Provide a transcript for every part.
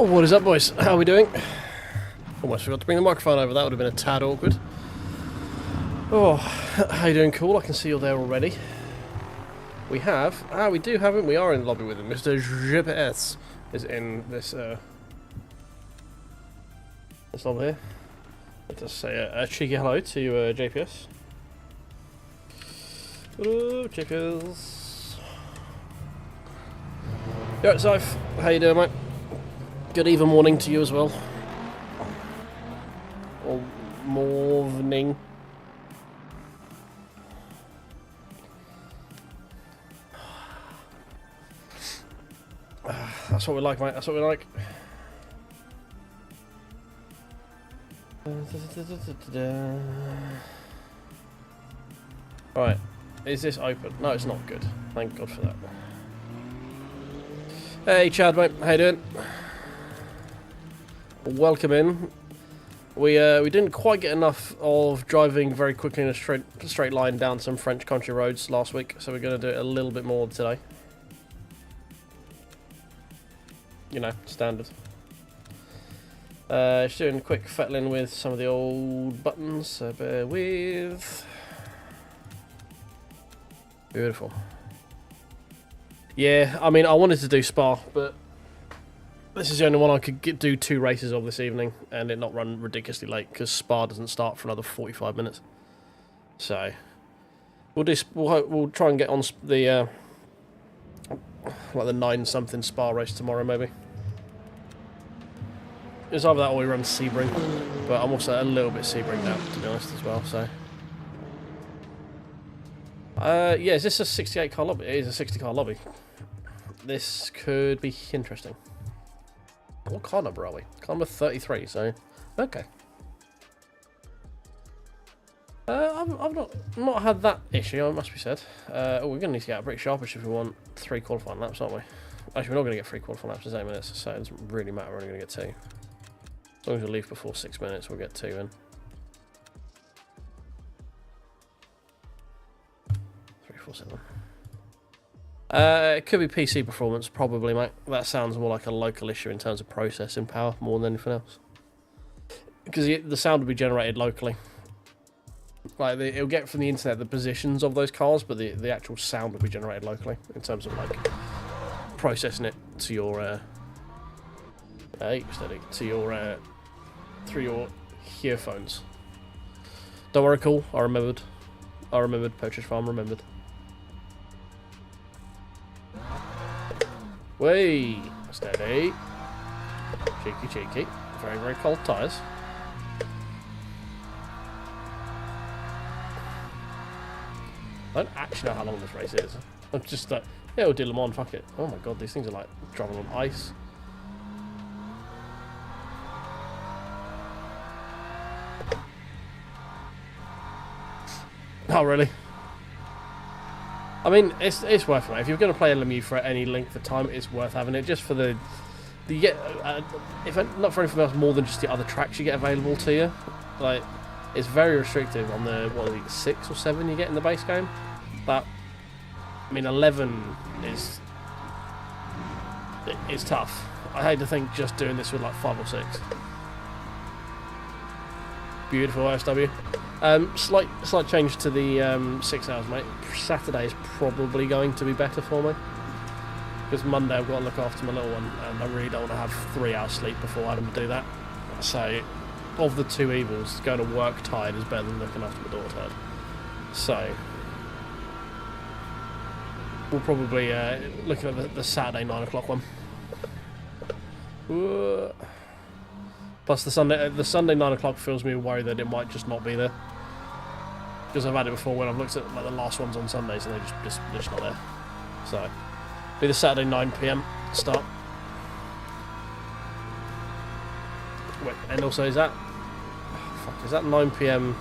Oh, what is up, boys? How are we doing? Almost forgot to bring the microphone over. That would have been a tad awkward. Oh, how you doing? Cool. I can see you're there already. We have... we do have him. We are in the lobby with him. Mr. Chipset is in this this lobby here. Let us say a cheeky hello to JPS. Hello, chickers. Yeah, Zyph. How you doing, mate? Good even morning to you as well. Or morning. That's what we like, mate. That's what we like. Right. Is this open? No, it's not good. Thank God for that. Hey, Chad, mate. How you doing? Welcome in. We didn't quite get enough of driving very quickly in a straight line down some French country roads last week, so we're going to do it a little bit more today. You know, standard. Just doing a quick fettling with some of the old buttons, so bear with. Beautiful. Yeah, I mean, I wanted to do Spa, but this is the only one I could do 2 races of this evening and it not run ridiculously late because Spa doesn't start for another 45 minutes. So we'll try and get on the like the 9-something Spa race tomorrow, maybe. It's either that or we run Sebring, but I'm also a little bit Sebringed out, to be honest, as well. So yeah, is this a 68 car lobby? It is a 60 car lobby. This could be interesting. What car number are we? Car number 33, so okay. I've not had that issue, it must be said. Oh, we're going to need to get out pretty sharpish if we want 3 qualifying laps, aren't we? Actually, we're not going to get 3 qualifying laps in 8 minutes, so it doesn't really matter, we're only going to get 2. As long as we leave before 6 minutes, we'll get 2 in. 3, 4, 7. It could be PC performance, probably, mate. That sounds more like a local issue in terms of processing power more than anything else. Because the sound will be generated locally. Like, it'll get from the internet the positions of those cars, but the actual sound will be generated locally in terms of, like, processing it to your, to your, through your earphones. Don't worry, cool. I remembered. Poacher's Farm remembered. Way steady. Cheeky, cheeky. Very, very cold tyres. I don't actually know how long this race is. I'm just like, yeah, we'll do LeMans, fuck it. Oh my god, these things are like driving on ice. Oh, really? I mean, it's worth it, mate. If you're going to play LMU for any length of time, it's worth having it. Just for you get, if not for anything else, more than just the other tracks you get available to you. Like, it's very restrictive on the, what is it, 6 or 7 you get in the base game. But, I mean, 11 is tough. I hate to think just doing this with like 5 or 6. Beautiful OSW. Slight change to the 6 hours, mate. Saturday is probably going to be better for me. Because Monday I've got to look after my little one, and I really don't want to have 3 hours sleep before having to do that. So, of the 2 evils, going to work tired is better than looking after my daughter tired. So, we'll probably looking at the Saturday 9 o'clock one. Plus the Sunday 9 o'clock fills me with worry that it might just not be there. Because I've had it before when I've looked at like the last ones on Sundays and they're just not there. So, be the Saturday 9 PM start. Wait, and also is that... is that 9 PM?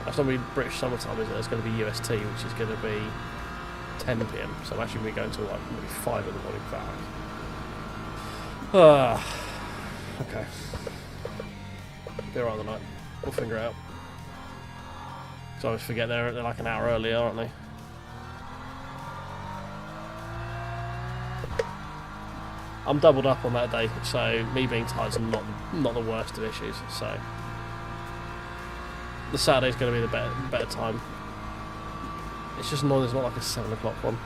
That's not going to be British summertime, is it? It's going to be UST, which is going to be 10 PM. So I'm actually going to be going to like maybe 5 in the morning for hours. Okay. Be alright tonight. We'll figure it out. So I always forget they're like an hour earlier, aren't they? I'm doubled up on that day, so me being tired is not the worst of issues. So the Saturday's going to be the better time. It's just annoying there's not like a 7 o'clock one.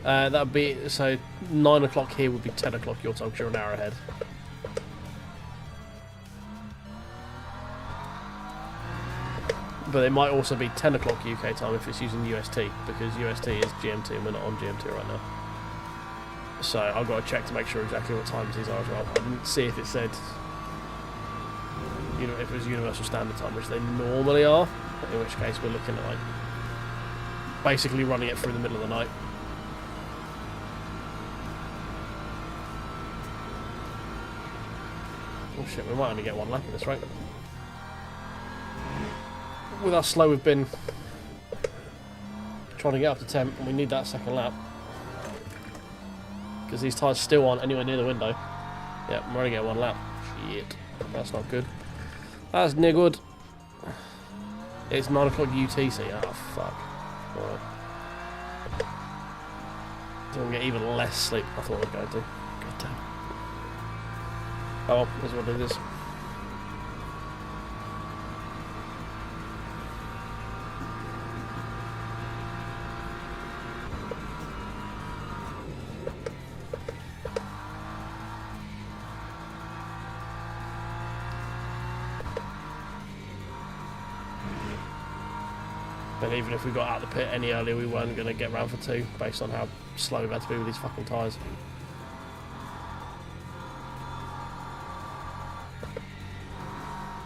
That would be, so 9 o'clock here would be 10 o'clock your time because you're an hour ahead. But it might also be 10 o'clock UK time if it's using UST, because UST is GMT and we're not on GMT right now. So I've got to check to make sure exactly what times these are as well. I didn't see if it said, you know, if it was Universal Standard Time, which they normally are, in which case we're looking at like basically running it through the middle of the night. Oh shit, we might only get one lap of this, right? With how slow we've been trying to get up to temp, and we need that second lap. Because these tyres still aren't anywhere near the window. Yep, we're only getting one lap. Shit, that's not good. That's near good. It's 9 o'clock UTC. Oh, fuck. Alright. So we'll get even less sleep than I thought I was going to. God damn. Oh well, this is what it is. But even if we got out of the pit any earlier, we weren't going to get round for 2, based on how slow we've had to be with these fucking tyres.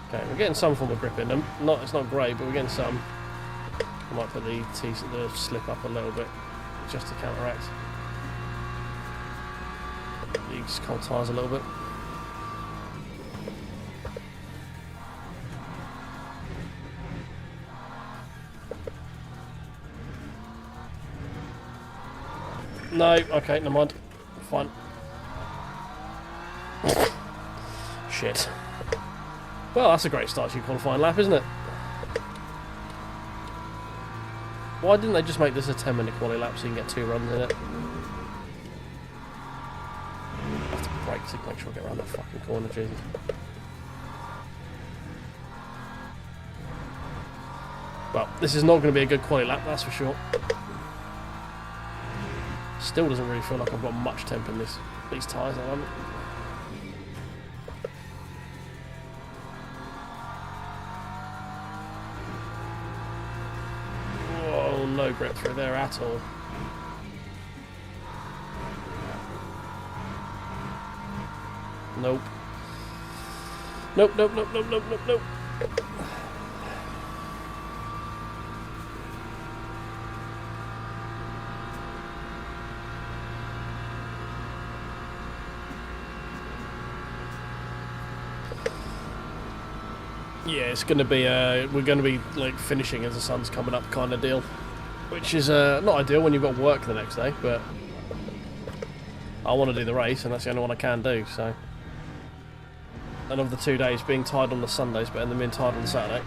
Okay, we're getting some form of grip in them. It's not great, but we're getting some. I might put the slip up a little bit, just to counteract these cold tyres a little bit. No, okay, never mind. Fine. Shit. Well, that's a great start to your qualifying lap, isn't it? Why didn't they just make this a 10-minute quali lap so you can get 2 runs in it? I have to brake to make sure I get around that fucking corner, Jesus. Well, this is not going to be a good quali lap, that's for sure. Still doesn't really feel like I've got much temp in these tyres at the moment. Whoa, no grip through there at all. Nope. Nope, nope, nope, nope, nope, nope, nope. Yeah, it's going to be, we're going to be like finishing as the sun's coming up kind of deal. Which is not ideal when you've got work the next day, but I want to do the race and that's the only one I can do, so. And of the 2 days, being tired on the Sunday is better than being tired on the Saturday.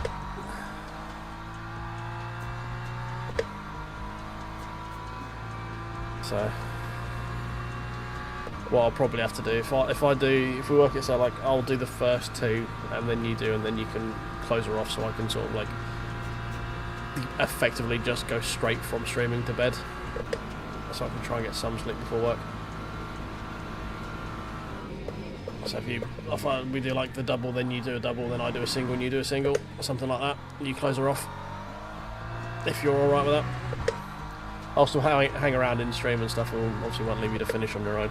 So, what I'll probably have to do, if we work it so, like, I'll do the first 2 and then you do, and then you can close her off so I can sort of like effectively just go straight from streaming to bed, so I can try and get some sleep before work. So if we do like the double, then you do a double, then I do a single and you do a single, or something like that, and you close her off, if you're alright with that. I'll still hang around in stream and stuff, and obviously won't leave you to finish on your own.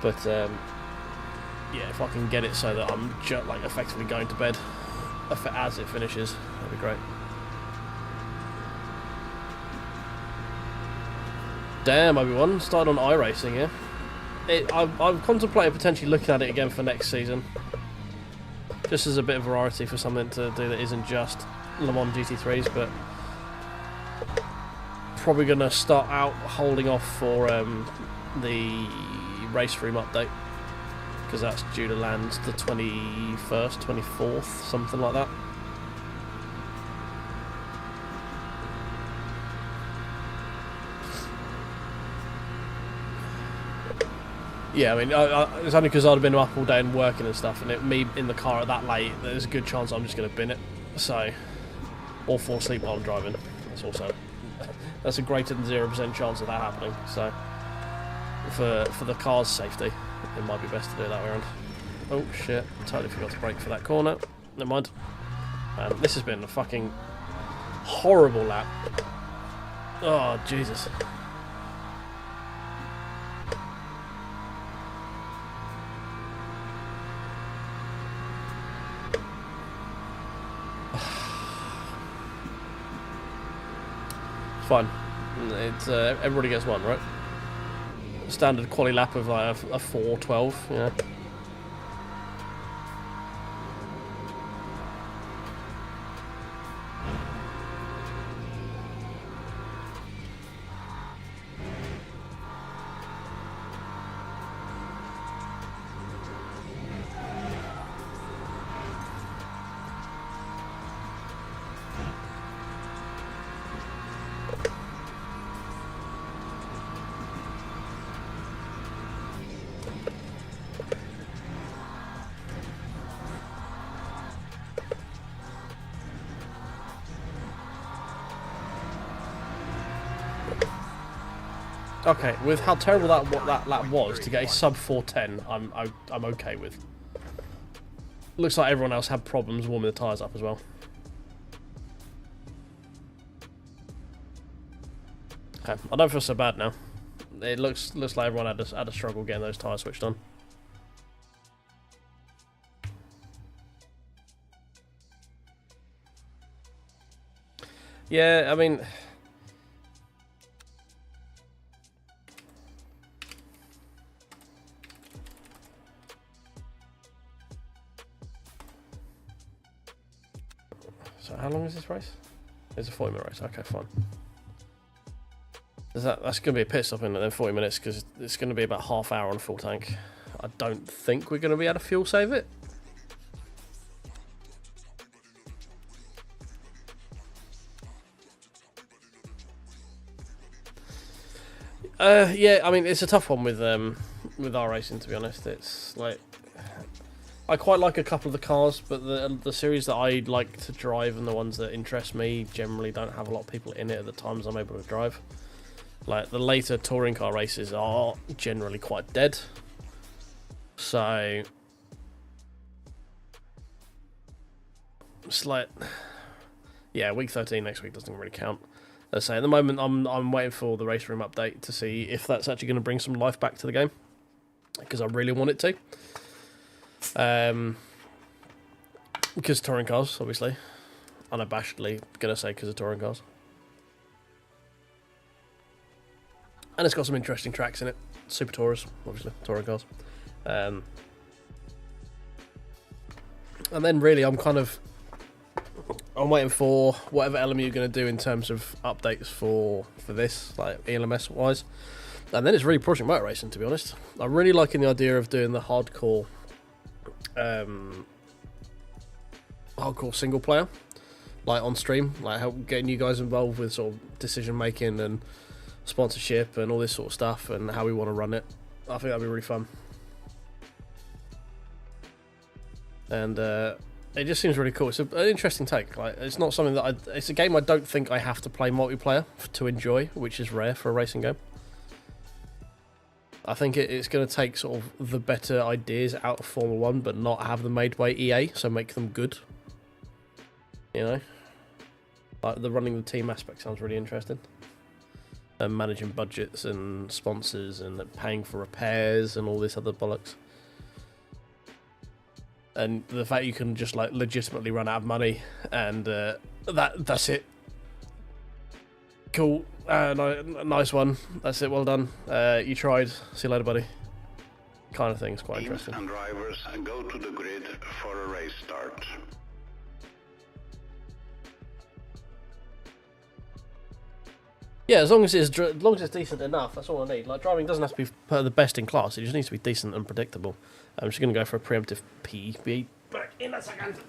But yeah, if I can get it so that I'm just like effectively going to bed as it finishes, that'd be great. Damn, Obi-Wan, started on iRacing here. I've contemplated potentially looking at it again for next season, just as a bit of variety for something to do that isn't just LeMans GT3s, but probably going to start out holding off for the race room update, because that's due to land the 21st, 24th, something like that. Yeah, I mean, it's only because I'd have been up all day and working and stuff, and me in the car at that late, there's a good chance I'm just going to bin it. So, or fall asleep while I'm driving. That's a greater than 0% chance of that happening. So, for the car's safety, it might be best to do it that way around. Oh shit! Totally forgot to brake for that corner. Never mind. This has been a fucking horrible lap. Oh Jesus. Fine. It's everybody gets one, right? Standard quali lap of like a 4:12, yeah. Okay, with how terrible that lap was, to get a sub 4:10, I'm okay with. Looks like everyone else had problems warming the tyres up as well. Okay, I don't feel so bad now. It looks like everyone had a struggle getting those tyres switched on. Yeah, I mean, so how long is this race? It's a 40-minute race. Okay, fine. That's going to be a pit stop in then 40 minutes, because it's going to be about half hour on full tank. I don't think we're going to be able to fuel save it. Yeah, I mean, it's a tough one with our racing, to be honest. It's like, I quite like a couple of the cars, but the series that I like to drive and the ones that interest me generally don't have a lot of people in it at the times I'm able to drive. Like, the later touring car races are generally quite dead. So, it's like, yeah, week 13 next week doesn't really count. Let's say at the moment I'm waiting for the race room update to see if that's actually going to bring some life back to the game, because I really want it to. Because touring cars, obviously, unabashedly gonna say because of touring cars, and it's got some interesting tracks in it. Super Tourers, obviously, touring cars, and then really I'm waiting for whatever LMU are going to do in terms of updates for this, like ELMS wise. And then it's really pushing motor racing, to be honest. I'm really liking the idea of doing the hardcore single player, like on stream, like getting you guys involved with sort of decision making and sponsorship and all this sort of stuff and how we want to run it. I think that'd be really fun. And it just seems really cool. It's an interesting take. Like, it's not something that it's a game I don't think I have to play multiplayer to enjoy, which is rare for a racing game. I think it's going to take sort of the better ideas out of Formula 1, but not have them made by EA, so make them good. You know? Like, the running the team aspect sounds really interesting. And managing budgets and sponsors and paying for repairs and all this other bollocks. And the fact you can just like legitimately run out of money, and that's it. Cool, nice one. That's it. Well done. You tried. See you later, buddy. Kind of thing. It's quite interesting. And drivers go to the grid for a race start. Yeah, as long as it's decent enough, that's all I need. Like, driving doesn't have to be the best in class. It just needs to be decent and predictable. I'm just going to go for a preemptive PB. Back in a second.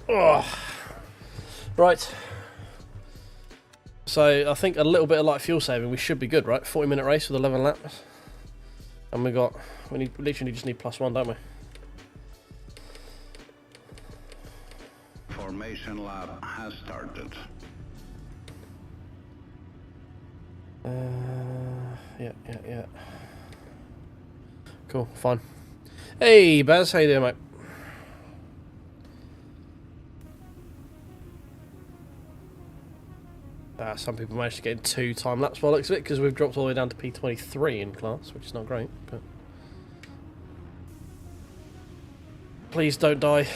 Oh. Right. So I think a little bit of light fuel saving, we should be good, right? 40-minute race with 11 laps. And we literally just need +1, don't we? Formation lap has started. Yeah. Cool, fine. Hey, Baz, how you doing, mate? Some people managed to get in 2 time laps by the looks of it, because we've dropped all the way down to P23 in class, which is not great, but... Please don't die.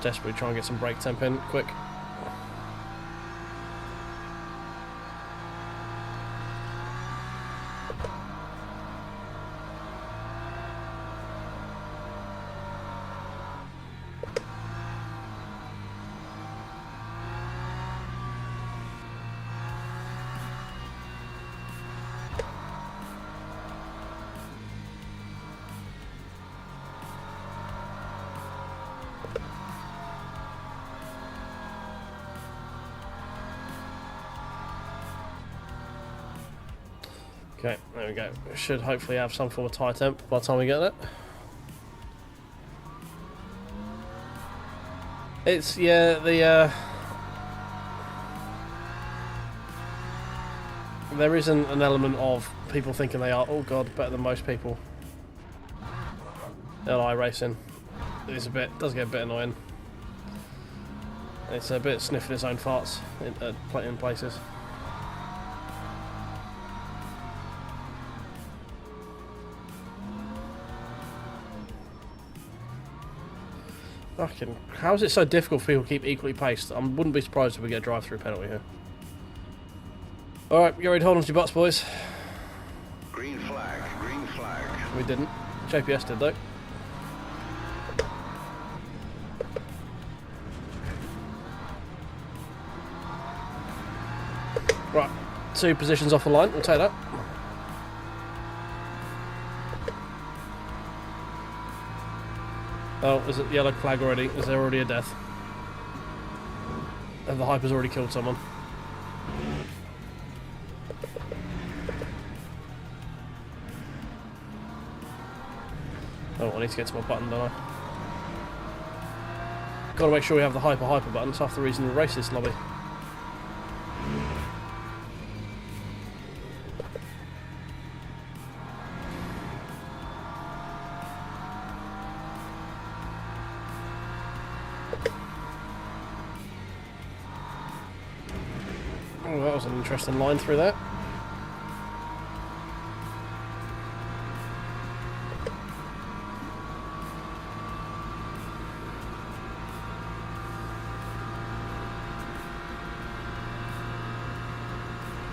Desperately try and get some brake temp in, quick. Okay, there we go. Should hopefully have some form of tyre temp by the time we get there. It's, yeah, there isn't an element of people thinking they are, oh god, better than most people. LI racing does get a bit annoying. It's a bit sniffing its own farts in places. Fucking, how is it so difficult for people to keep equally paced? I wouldn't be surprised if we get a drive-through penalty here. Alright, get ready to hold on to your butts, boys. Green flag, green flag. We didn't. JPS did, though. Right, 2 positions off the line, we'll take that. Oh, is it yellow flag already? Is there already a death? Have the Hyper's already killed someone? Oh, I need to get to my button, don't I? Gotta make sure we have the Hyper button. It's half the reason we race this lobby. Oh, that was an interesting line through that.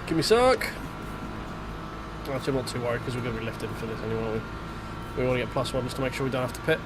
Give me suck. Actually, I'm not too worried because we're going to be lifting for this anyway, aren't we? We want to get +1 just to make sure we don't have to pit.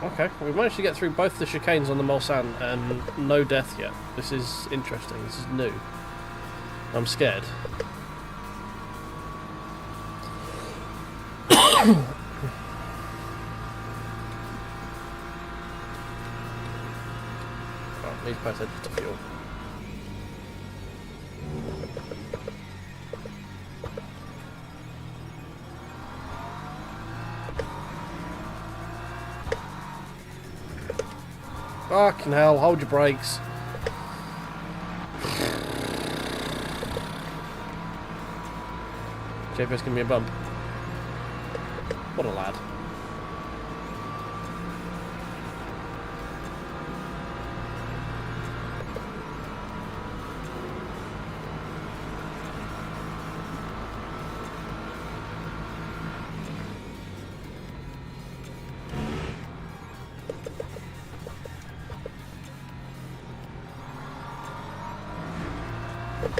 Okay, we've managed to get through both the chicanes on the Mulsanne and no death yet. This is interesting, this is new. I'm scared. Oh, need to pay attention to fuel. Fucking hell, hold your brakes. JPS giving me a bump. What a lad.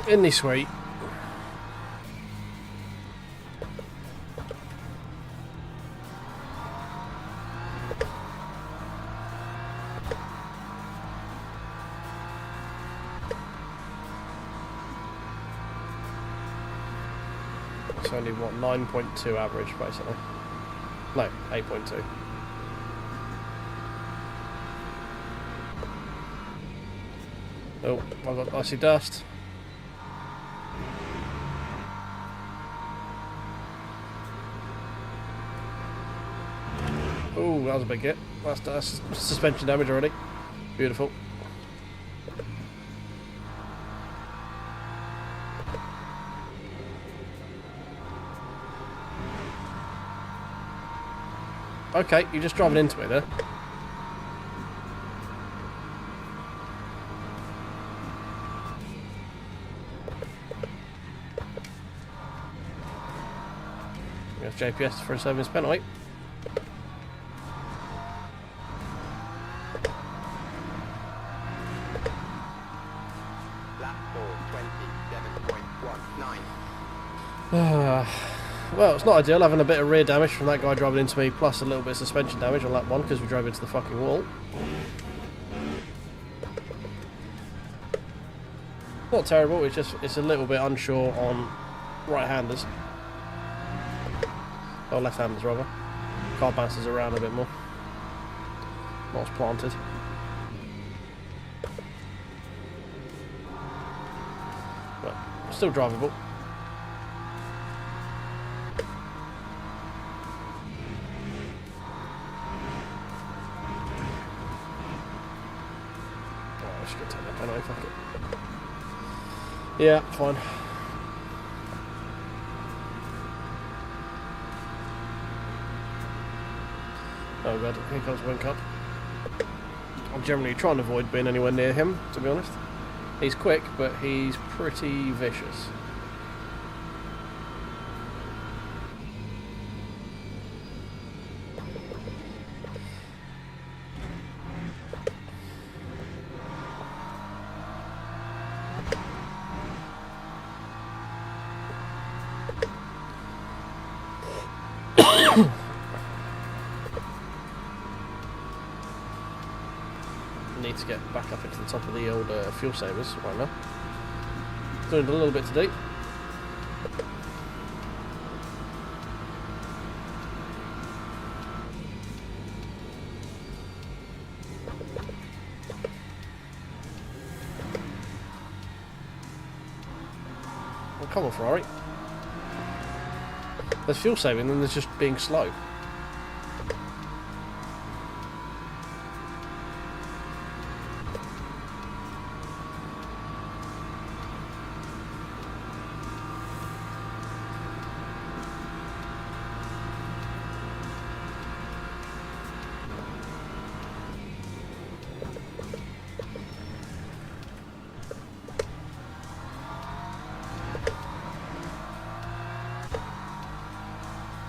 Isn't he sweet? It's only what, 9.2 average basically. No, 8.2. Oh, I've got icy dust. Oh, that was a big hit. That's suspension damage already. Beautiful. Okay, you're just driving into me there. We have JPS for a service penalty. Well, it's not ideal having a bit of rear damage from that guy driving into me, plus a little bit of suspension damage on lap 1 because we drove into the fucking wall. Not terrible, it's a little bit unsure on right-handers. Or left-handers rather. Car bounces around a bit more. Not as planted. But still drivable. Yeah, fine. Oh god, here comes Wink Up. I'm generally trying to avoid being anywhere near him, to be honest. He's quick, but he's pretty vicious. Need to get back up into the top of the old fuel savers right now. Doing a little bit to do. Well, come on, Ferrari. There's fuel saving, then there's just being slow.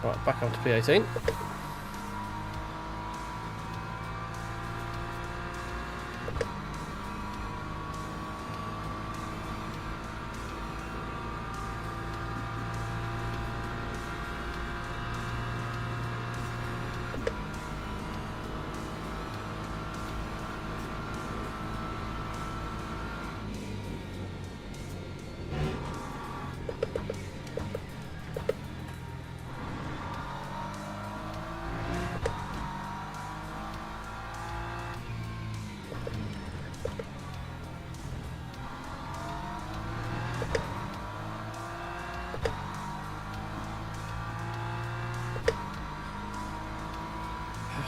Right, back onto P18.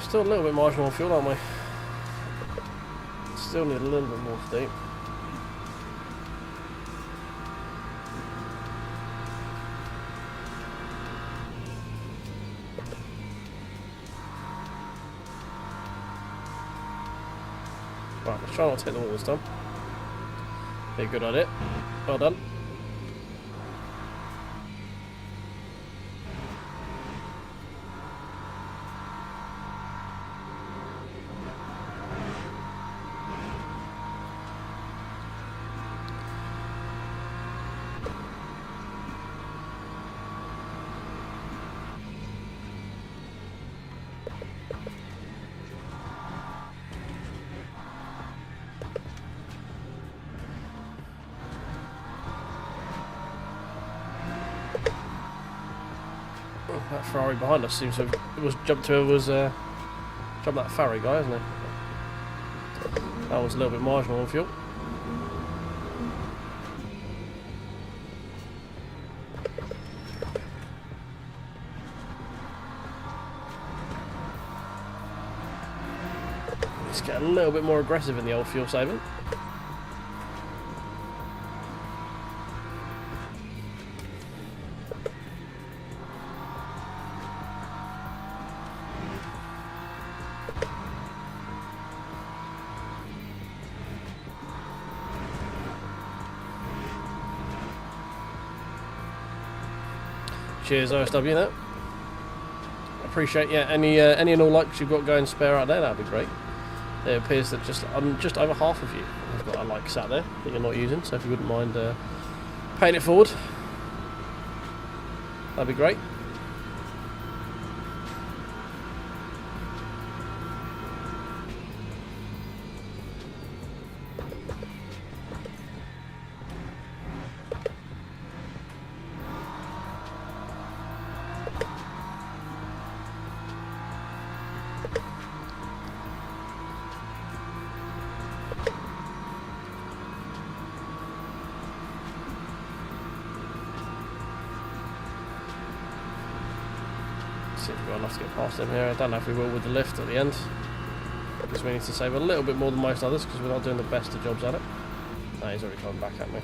Still a little bit marginal on fuel, aren't we? Still need a little bit more to do. Right, let's try not to hit the wall this time. Be a good idea. Well done. That Ferrari behind us seems to have jumped that Ferrari guy, isn't it? That was a little bit marginal on fuel. Let's get a little bit more aggressive in the old fuel saving. Cheers, OSW. That appreciate any and all likes you've got going spare out there. That'd be great. It appears that just over half of you have got a like sat there that you're not using. So if you wouldn't mind paying it forward, that'd be great. See if we've got enough to get past him here. I don't know if we will with the lift at the end, because we need to save a little bit more than most others because we're not doing the best of jobs at it. No, he's already coming back at me.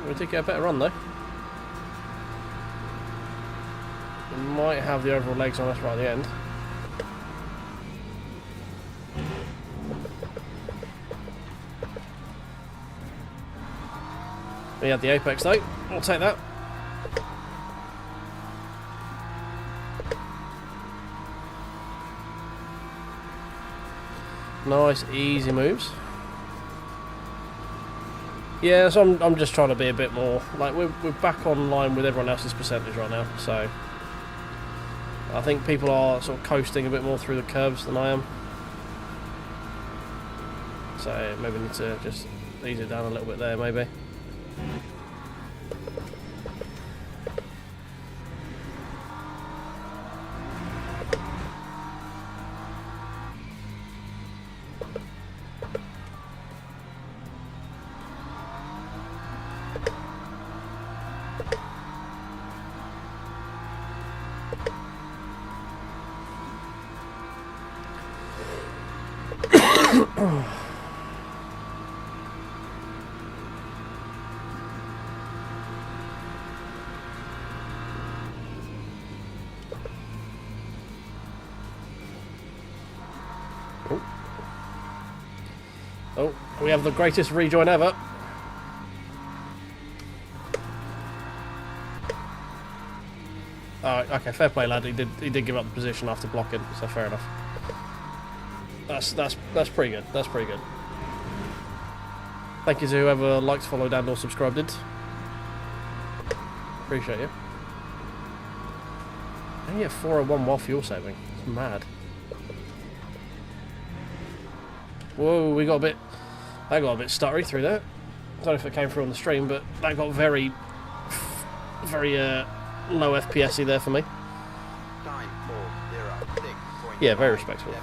We did get a better run though. We might have the overall legs on us right at the end. We had the apex though. I'll take that. Nice, easy moves. Yeah, so I'm just trying to be a bit more like we're back on line with everyone else's percentage right now. So I think people are sort of coasting a bit more through the curves than I am. So maybe need to just ease it down a little bit there, maybe. Oh, we have the greatest rejoin ever. Alright, okay, fair play, lad. He did give up the position after blocking, so fair enough. That's pretty good. That's pretty good. Thank you to whoever liked, followed, and or subscribed it. Appreciate you. And you get 401 while fuel saving. It's mad. Whoa, that got a bit stuttery through there. I don't know if it came through on the stream, but that got very low FPSy there for me. Yeah, very respectable.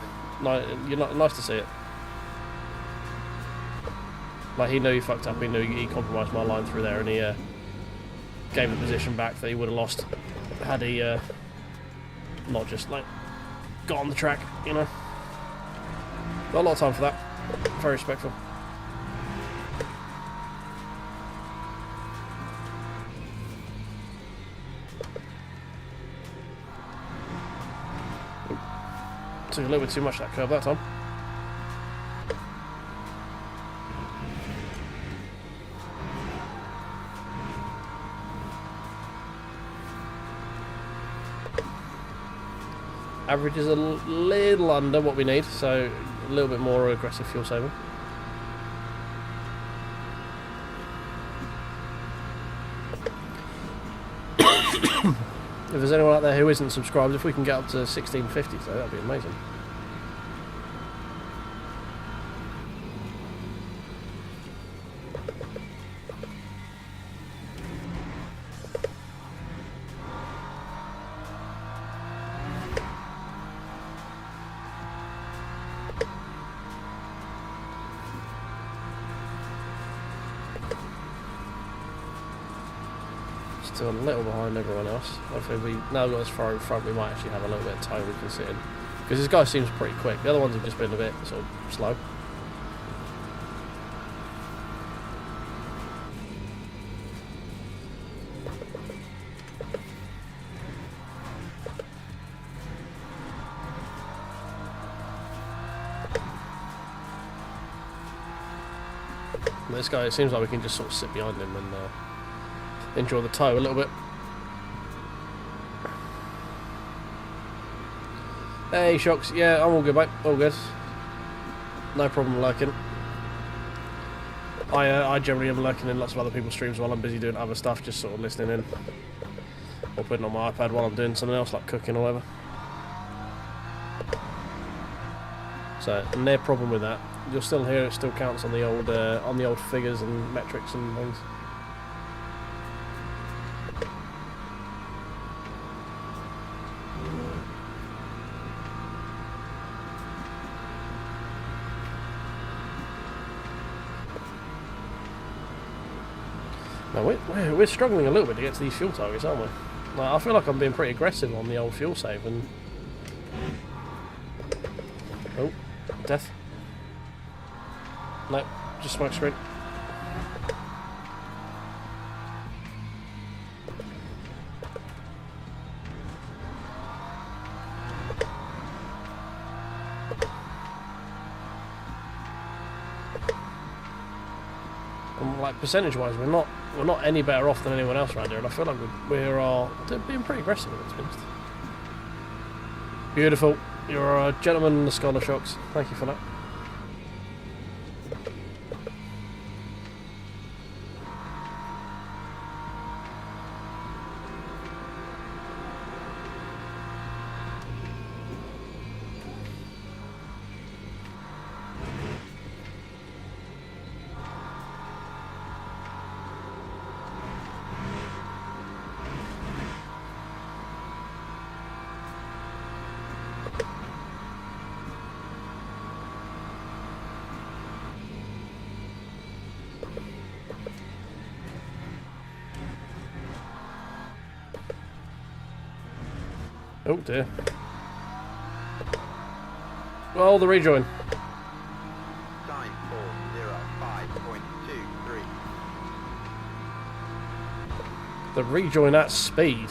Nice to see it. Like, he knew he fucked up, he knew he compromised my line through there, and he gave the position back that he would have lost had he not just like got on the track, you know. Got a lot of time for that. Very respectful. Took a little bit too much that curve that time. Average is a little under what we need, so a little bit more aggressive fuel saving. If there's anyone out there who isn't subscribed, if we can get up to 1650, so that'd be amazing. Still a little behind everyone else. Hopefully we now got as far in front, we might actually have a little bit of time we can sit in. Because this guy seems pretty quick. The other ones have just been a bit sort of slow. But this guy, it seems like we can just sort of sit behind him and enjoy the tow a little bit. Hey Shocks, yeah, I'm all good mate, all good. No problem lurking. I generally am lurking in lots of other people's streams while I'm busy doing other stuff, just sort of listening in. Or putting on my iPad while I'm doing something else like cooking or whatever. So, no problem with that. You'll still hear it still counts on the old figures and metrics and things. Now we're struggling a little bit to get to these fuel targets, aren't we? Like, I feel like I'm being pretty aggressive on the old fuel save and... Oh, death. Nope, just smoke screen. And like percentage-wise, we're not any better off than anyone else around here, and I feel like we're being pretty aggressive with it, to be honest. Beautiful. You're a gentleman in the scholar, Shocks. Thank you for that. Oh dear. Well, the rejoin. Time 4:05.23. The rejoin at speed.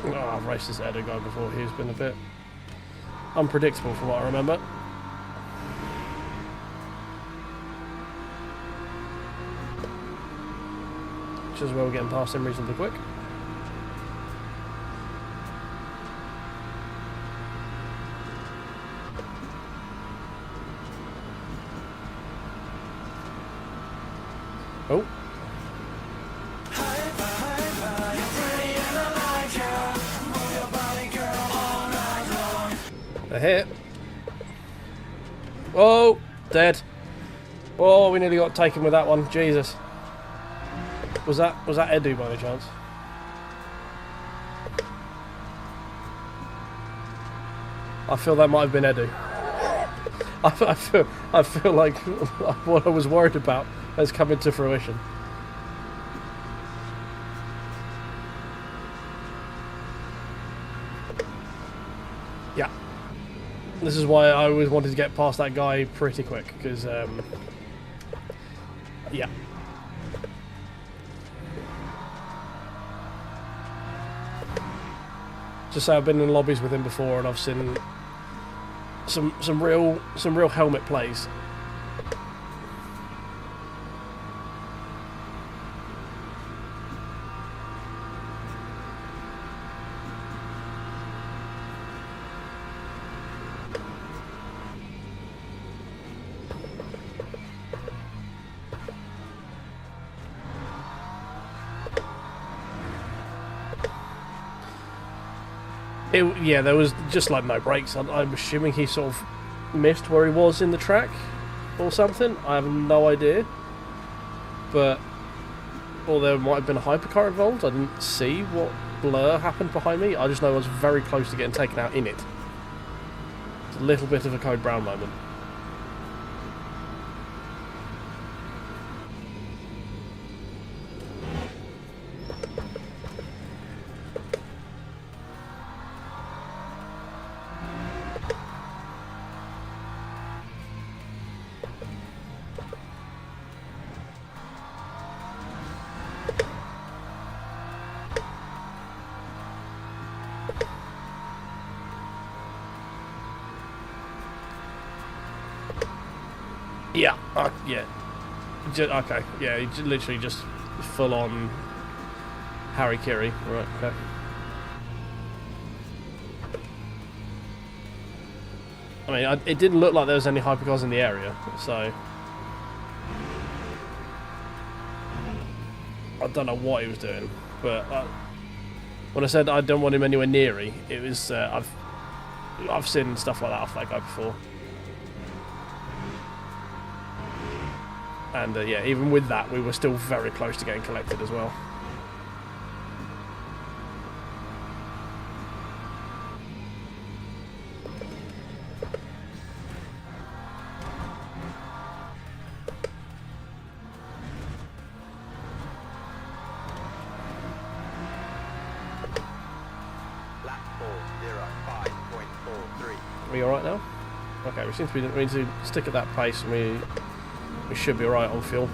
Oh, I've raced this Edo guy before. He's been a bit unpredictable from what I remember. Which is where we're getting past him reasonably quick. Oh. A hit. Oh, dead. Oh, we nearly got taken with that one. Jesus. Was that Edu by any chance? I feel that might have been Edu. I feel like what I was worried about has come into fruition. Yeah. This is why I always wanted to get past that guy pretty quick, because, yeah. Just say I've been in lobbies with him before, and I've seen some real helmet plays. Yeah, there was just like no brakes. I'm assuming he sort of missed where he was in the track or something. I have no idea. But, or there might have been a hypercar involved. I didn't see what blur happened behind me. I just know I was very close to getting taken out in it. It's a little bit of a Code Brown moment. Yeah, yeah. Okay, yeah, he literally just full on Harry Kiri. Right, okay. I mean, it didn't look like there was any hypercars in the area, so I don't know what he was doing. But when I said I don't want him anywhere near me, it was I've seen stuff like that off that guy before. And yeah, even with that, we were still very close to getting collected as well. Lap 4:05.43. Are we alright now? Okay, we seem to be we need to stick at that pace, and we should be alright on fuel.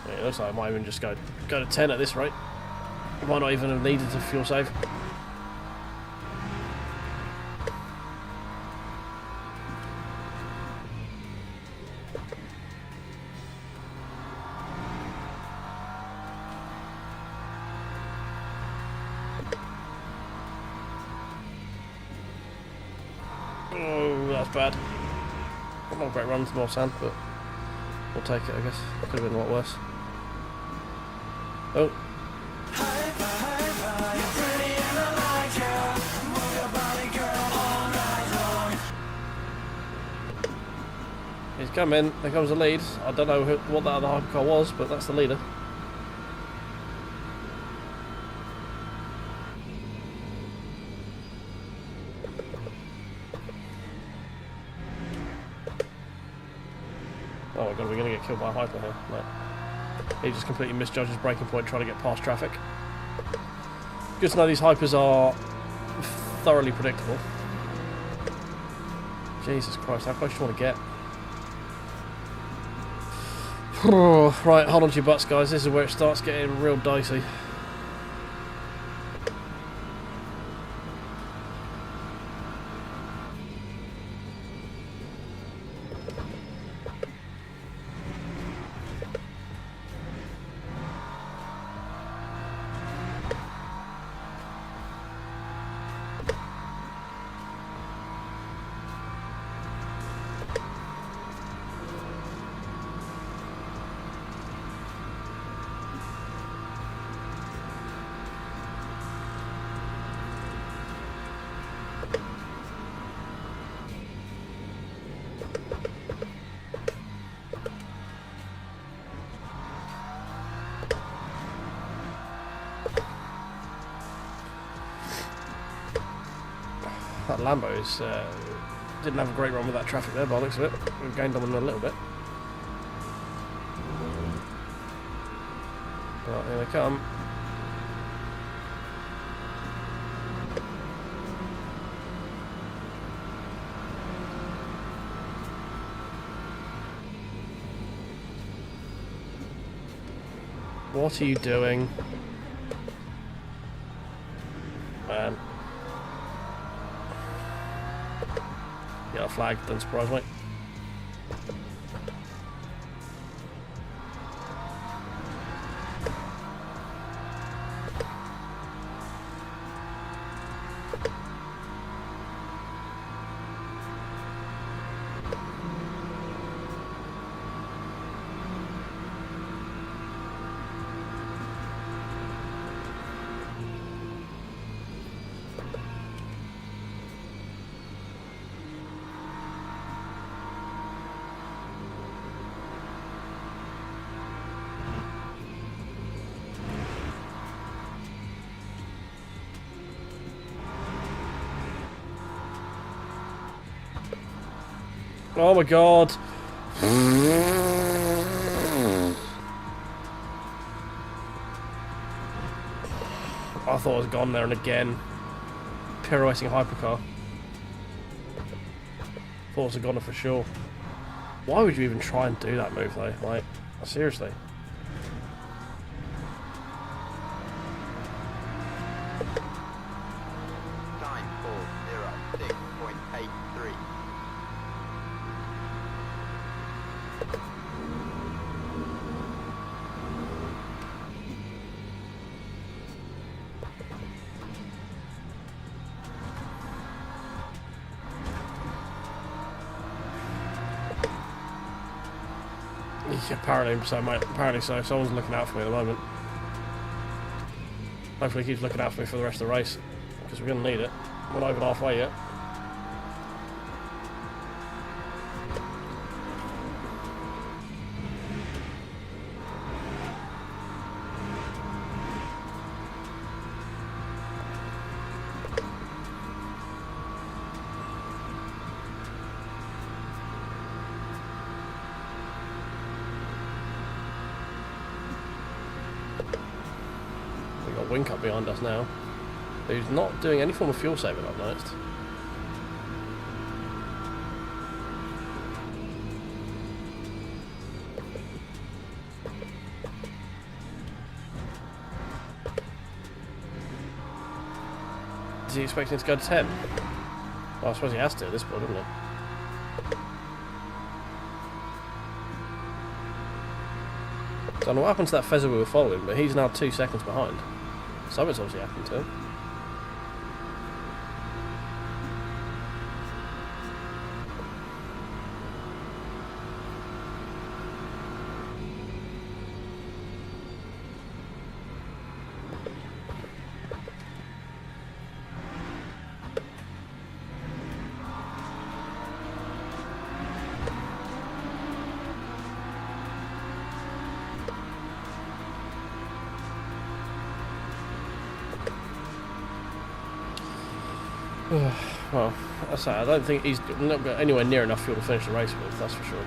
Yeah, it looks like I might even just go to 10 at this rate. I might not even have needed to fuel save. Oh, that's bad. Not a great run to Mulsanne, but we'll take it, I guess. Could have been a lot worse. Oh. He's coming. There comes the lead. I don't know what that other hypercar was, but that's the leader. Oh my god, we're going to get killed by a hyper here. No. He just completely misjudged his braking point trying to get past traffic. Good to know these hypers are thoroughly predictable. Jesus Christ, how close do you want to get? Right, hold on to your butts, guys. This is where it starts getting real dicey. That Lambo's didn't have a great run with that traffic there, by the looks of it. We've gained on them a little bit. Right, here they come. What are you doing? Man. Yeah, flag, doesn't surprise me. Oh my god. I thought I was gone there, and again. Pirouetting Hypercar. Thought I was a goner for sure. Why would you even try and do that move though? Like, seriously. Time 406.83. Yeah, apparently so, mate. Apparently so. Someone's looking out for me at the moment. Hopefully he keeps looking out for me for the rest of the race, because we're going to need it. We're not even halfway yet. Wink up behind us now, who's not doing any form of fuel saving, I've noticed. Is he expecting to go to 10? Well, I suppose he has to at this point, doesn't he? I don't know what happened to that Fezzer we were following, but he's now 2 seconds behind. Something's obviously happened to him. Well, I don't think he's not got anywhere near enough fuel to finish the race with, that's for sure.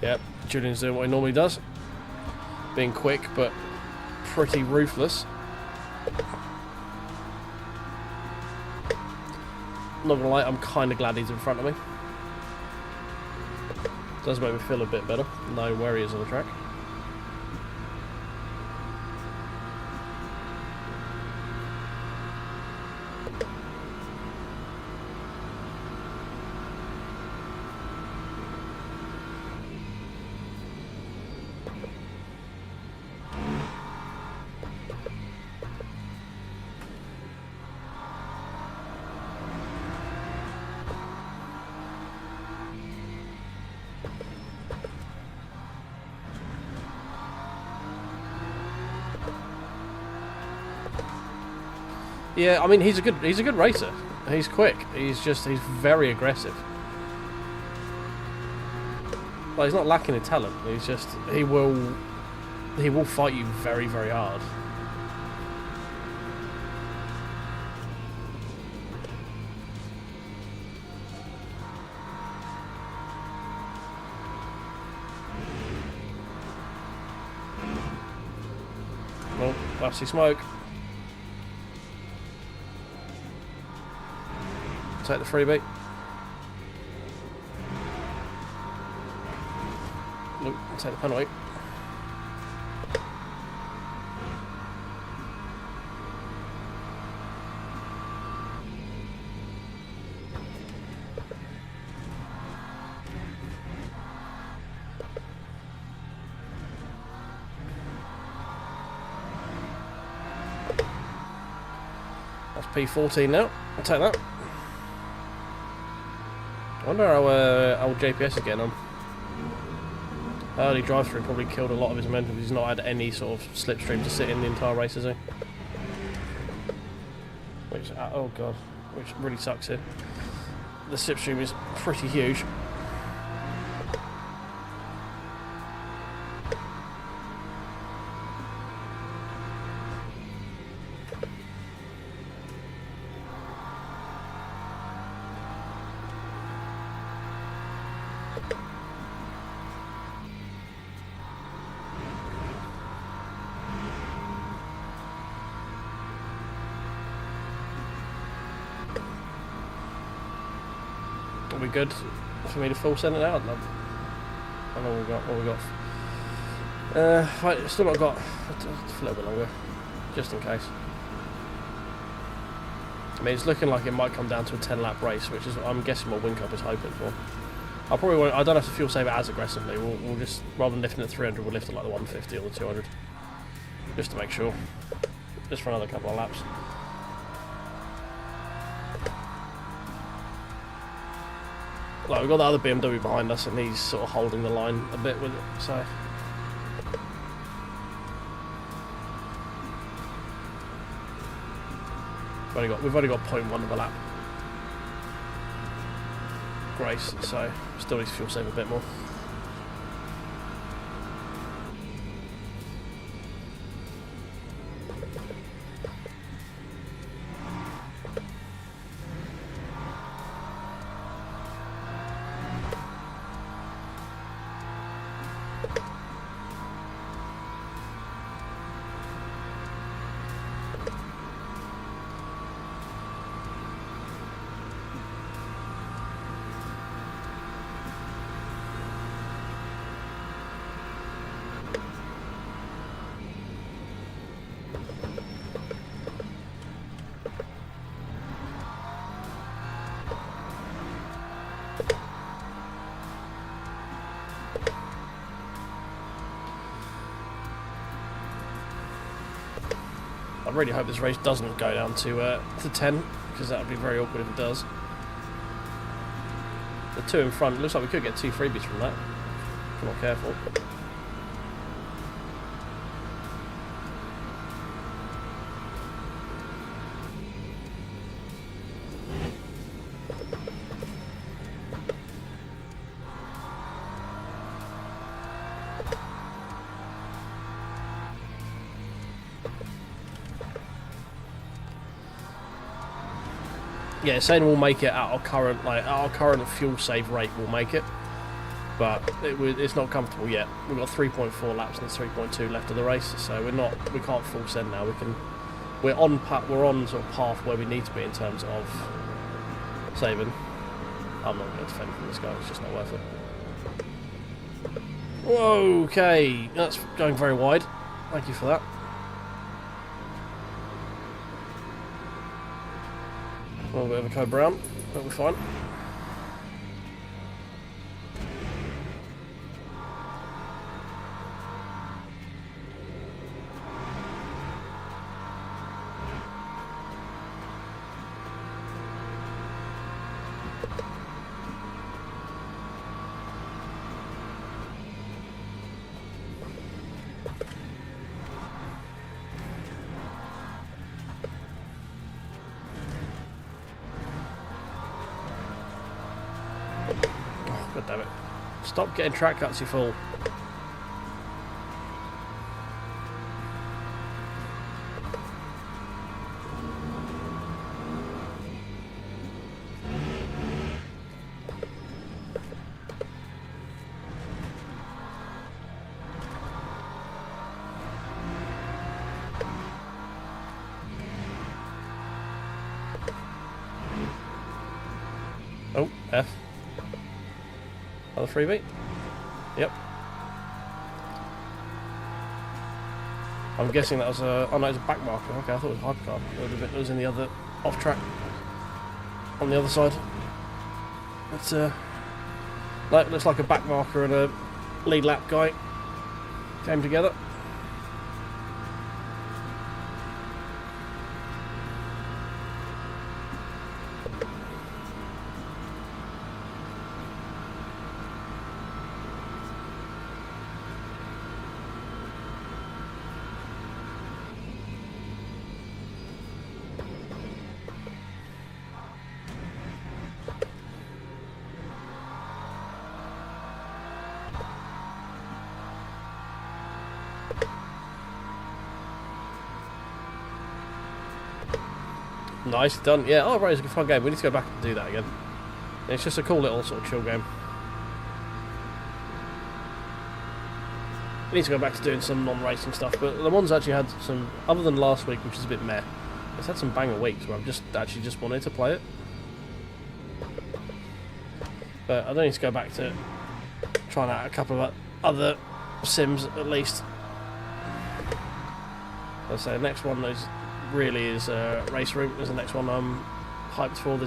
Yep, Julian's doing what he normally does. Being quick, but pretty ruthless. Not gonna lie, I'm kind of glad he's in front of me. Does make me feel a bit better, knowing where he is on the track. Yeah, I mean he's a good racer. He's quick. He's very aggressive. Well, he's not lacking in talent. He will he will fight you very, very hard. Well, glassy smoke. Take the freebie. Nope, take the penalty. That's P14 now. I'll take that. I wonder how old JPS is getting on. Early drive-through probably killed a lot of his momentum because he's not had any sort of slipstream to sit in the entire race, has he? Which, oh god, which really sucks here. The slipstream is pretty huge. Will be good for me to full send it out. I know what we got. Right, still not got a little bit longer, just in case. I mean, it's looking like it might come down to a 10-lap race, which is I'm guessing what Win Cup is hoping for. I probably won't. I don't have to fuel save it as aggressively. We'll just, rather than lifting at 300, we'll lift it like the 150 or the 200, just to make sure. Just for another couple of laps. Like, we've got the other BMW behind us and he's sort of holding the line a bit with it, so... We've only got 0.1 of a lap. Grace, so still needs to fuel save a bit more. I really hope this race doesn't go down to 10, because that would be very awkward if it does. The two in front, looks like we could get 2 freebies from that, if we're not careful. Yeah, saying we'll make it at our current fuel save rate, we'll make it, but it's not comfortable yet. We've got 3.4 laps and 3.2 left of the race, so we can't full send now. We're on sort of path where we need to be in terms of saving. I'm not going to defend from this guy; it's just not worth it. Okay, that's going very wide. Thank you for that. A little bit of a code brown, that'll be fine. God damn it. Stop getting track cuts, you fool. Oh, F. Another freebie. Yep. I'm guessing that was a... Oh no, it's a back marker. Okay, I thought it was a hypercar. It was in the other... off track. On the other side. It's no, it looks like a back marker and a lead lap guy came together. Nice, done. Yeah, oh right, it's a fun game. We need to go back and do that again. It's just a cool little sort of chill game. We need to go back to doing some non-racing stuff, but LeMans actually had some, other than last week, which is a bit meh, it's had some banger weeks where I've just wanted to play it. But I do need to go back to trying out a couple of other sims at least. As I say, the next one is Race Room is the next one I'm hyped for.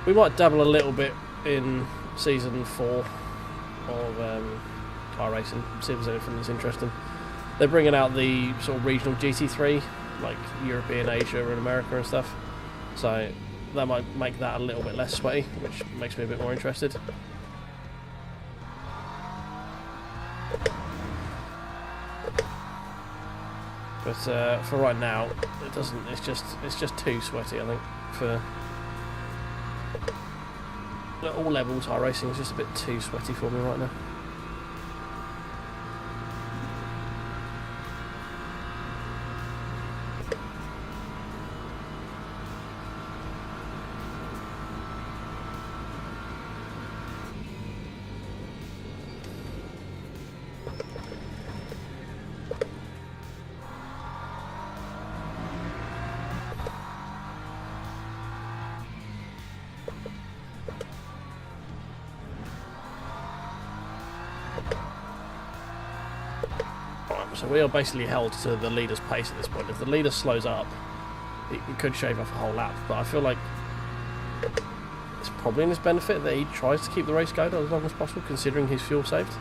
We might dabble a little bit in season 4 of car racing, see if there's anything that's interesting. They're bringing out the sort of regional GT3, like European, Asia and America and stuff, so that might make that a little bit less sweaty, which makes me a bit more interested. But for right now, it doesn't. It's just too sweaty, I think. For at all levels, iRacing is just a bit too sweaty for me right now. So we are basically held to the leader's pace at this point. If the leader slows up, he could shave off a whole lap. But I feel like it's probably in his benefit that he tries to keep the race going as long as possible, considering his fuel saved.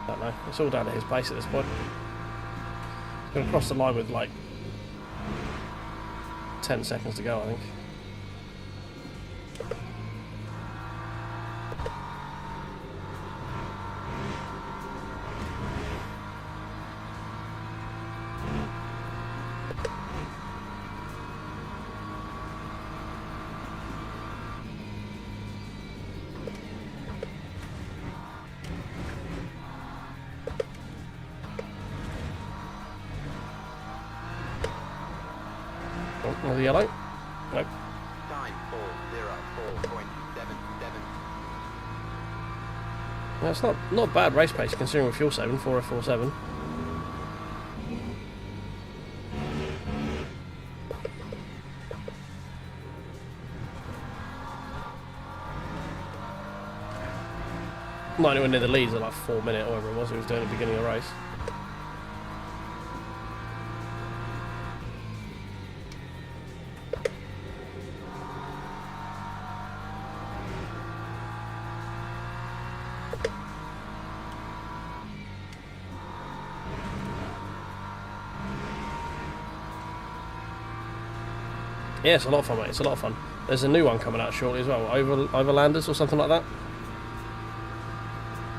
I don't know. It's all down to his pace at this point. He's going to cross the line with like 10 seconds to go, I think. Another yellow? Nope. Time 4:04.77. That's not bad race pace considering we're fuel saving, 4047. Not anywhere near the leads at like 4 minutes or whatever it was he was doing at the beginning of the race. Yeah, it's a lot of fun, mate. It's a lot of fun. There's a new one coming out shortly as well. Overlanders or something like that.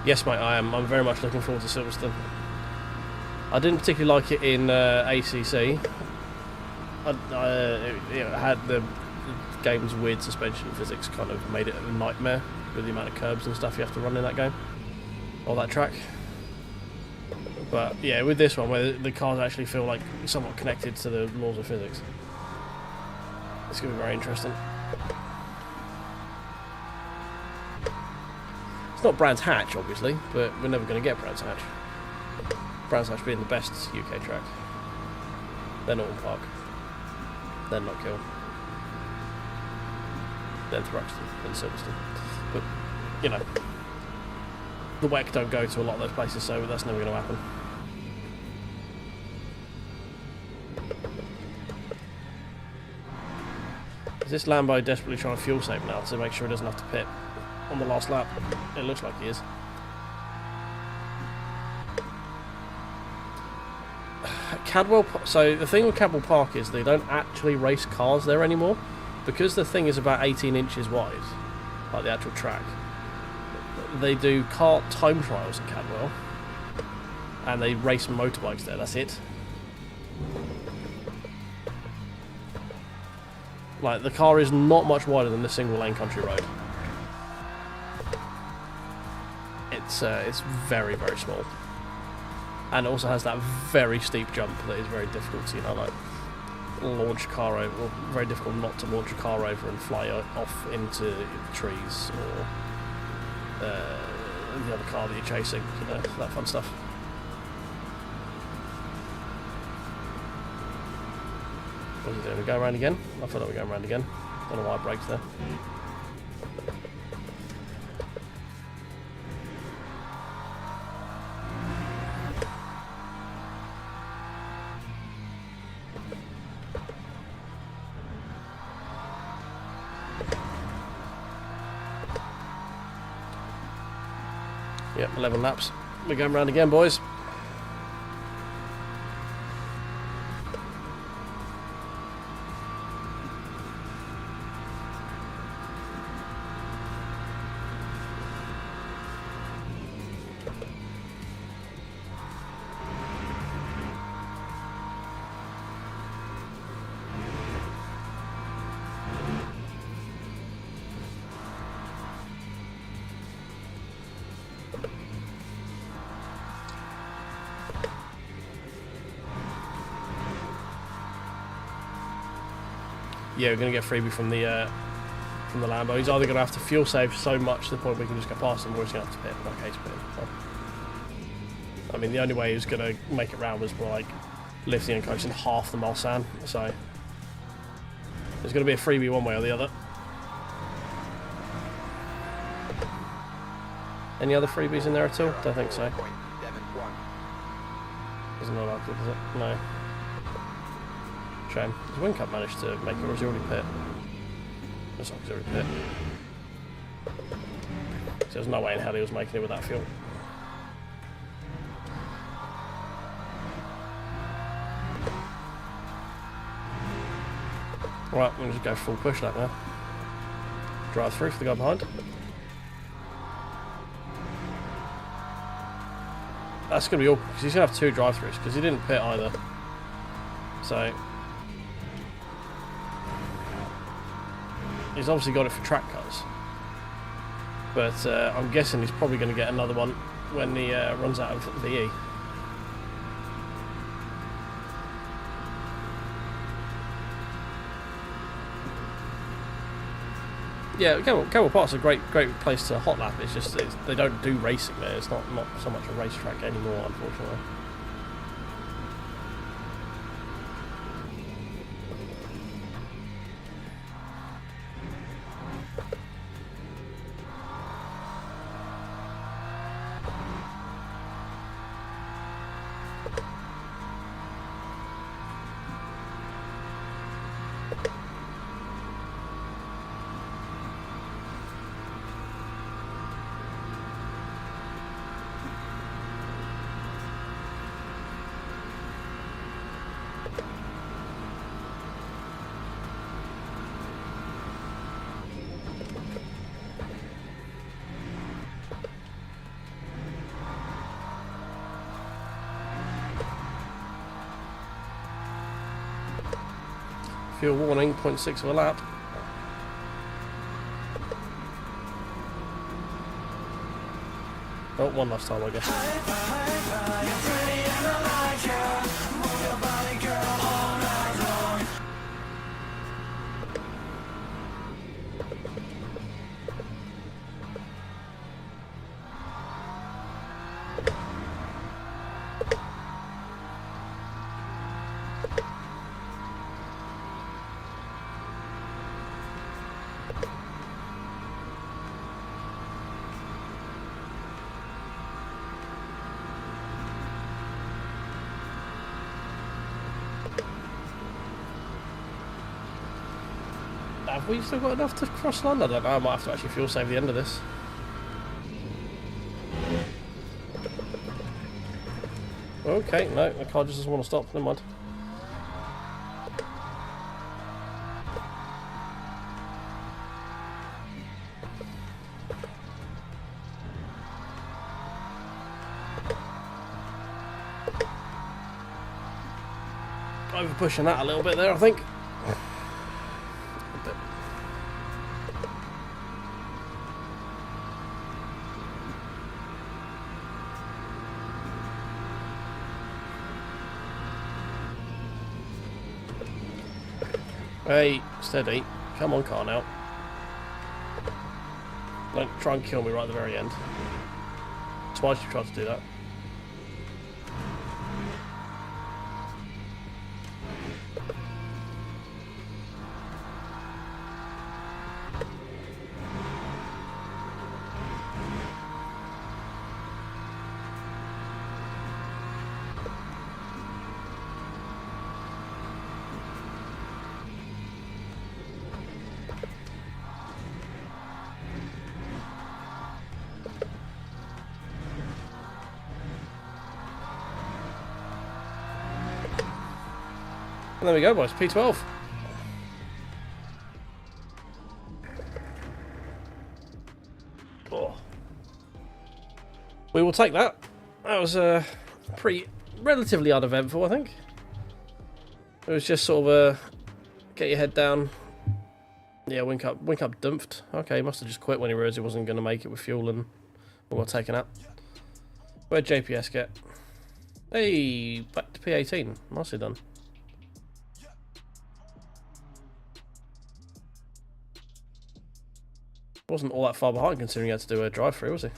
Yes, mate, I am. I'm very much looking forward to Silverstone. I didn't particularly like it in ACC. It had the game's weird suspension physics kind of made it a nightmare with the amount of curbs and stuff you have to run in that game. Or that track. But yeah, with this one, where the cars actually feel like somewhat connected to the laws of physics. It's going to be very interesting. It's not Brands Hatch, obviously, but we're never going to get Brands Hatch. Brands Hatch being the best UK track. Then Norton Park. Then Knockhill. Then Thruxton. Then Silverstone. But, you know, the WEC don't go to a lot of those places, so that's never going to happen. Is this Lambo desperately trying to fuel save now to make sure he doesn't have to pit on the last lap? It looks like he is. Cadwell, so the thing with Cadwell Park is they don't actually race cars there anymore, because the thing is about 18 inches wide, like the actual track. They do kart time trials at Cadwell, and they race motorbikes there. That's it. Like, the car is not much wider than the single lane country road. It's very, very small. And it also has that very steep jump that is very difficult to, you know, like, launch a car over, or very difficult not to launch a car over and fly off into the trees, or the other car that you're chasing, you know, that fun stuff. What is he doing? We go around again? I feel like we're going around again. Don't know why I braked there. Yep, 11 laps. We're going around again, boys. Yeah, we're going to get freebie from the Lambo. He's either going to have to fuel save so much to the point we can just go past him, or he's going to have to pit. In that case, pit. So, I mean, the only way he was going to make it round was by, like, lifting and coasting half the Mulsanne. So there's going to be a freebie one way or the other. Any other freebies in there at all? Don't think so. Doesn't look like it, does it? No. Shame. Has Wingcup managed to make it, or has he already pit? Looks like he's already pit. So there's no way in hell he was making it with that fuel. Right, we'll just go full push lap now. Drive through for the guy behind. That's going to be awkward, because he's going to have two drive-throughs, because he didn't pit either. So he's obviously got it for track cuts. But I'm guessing he's probably going to get another one when he runs out of VE. Yeah, Camel Park's a great place to hot lap. It's just they don't do racing there. It's not so much a racetrack anymore, unfortunately. Fuel warning, 0.6 of a lap. Oh, one last time, I guess. Have we still got enough to cross land? I don't know. I might have to actually fuel save the end of this. Okay, no, the car just doesn't want to stop. Never mind. Over pushing that a little bit there, I think. Hey, steady. Come on, car now. Don't try and kill me right at the very end. Twice you tried to do that. And there we go, boys. P12. Oh. We will take that. That was relatively uneventful, I think. It was just sort of get your head down. Yeah, wink up, dumped. Okay, he must have just quit when he realised he wasn't going to make it with fuel and we got taken out. Where'd JPS get? Hey, back to P18. Nicely done. Wasn't all that far behind considering he had to do a drive-through, was he?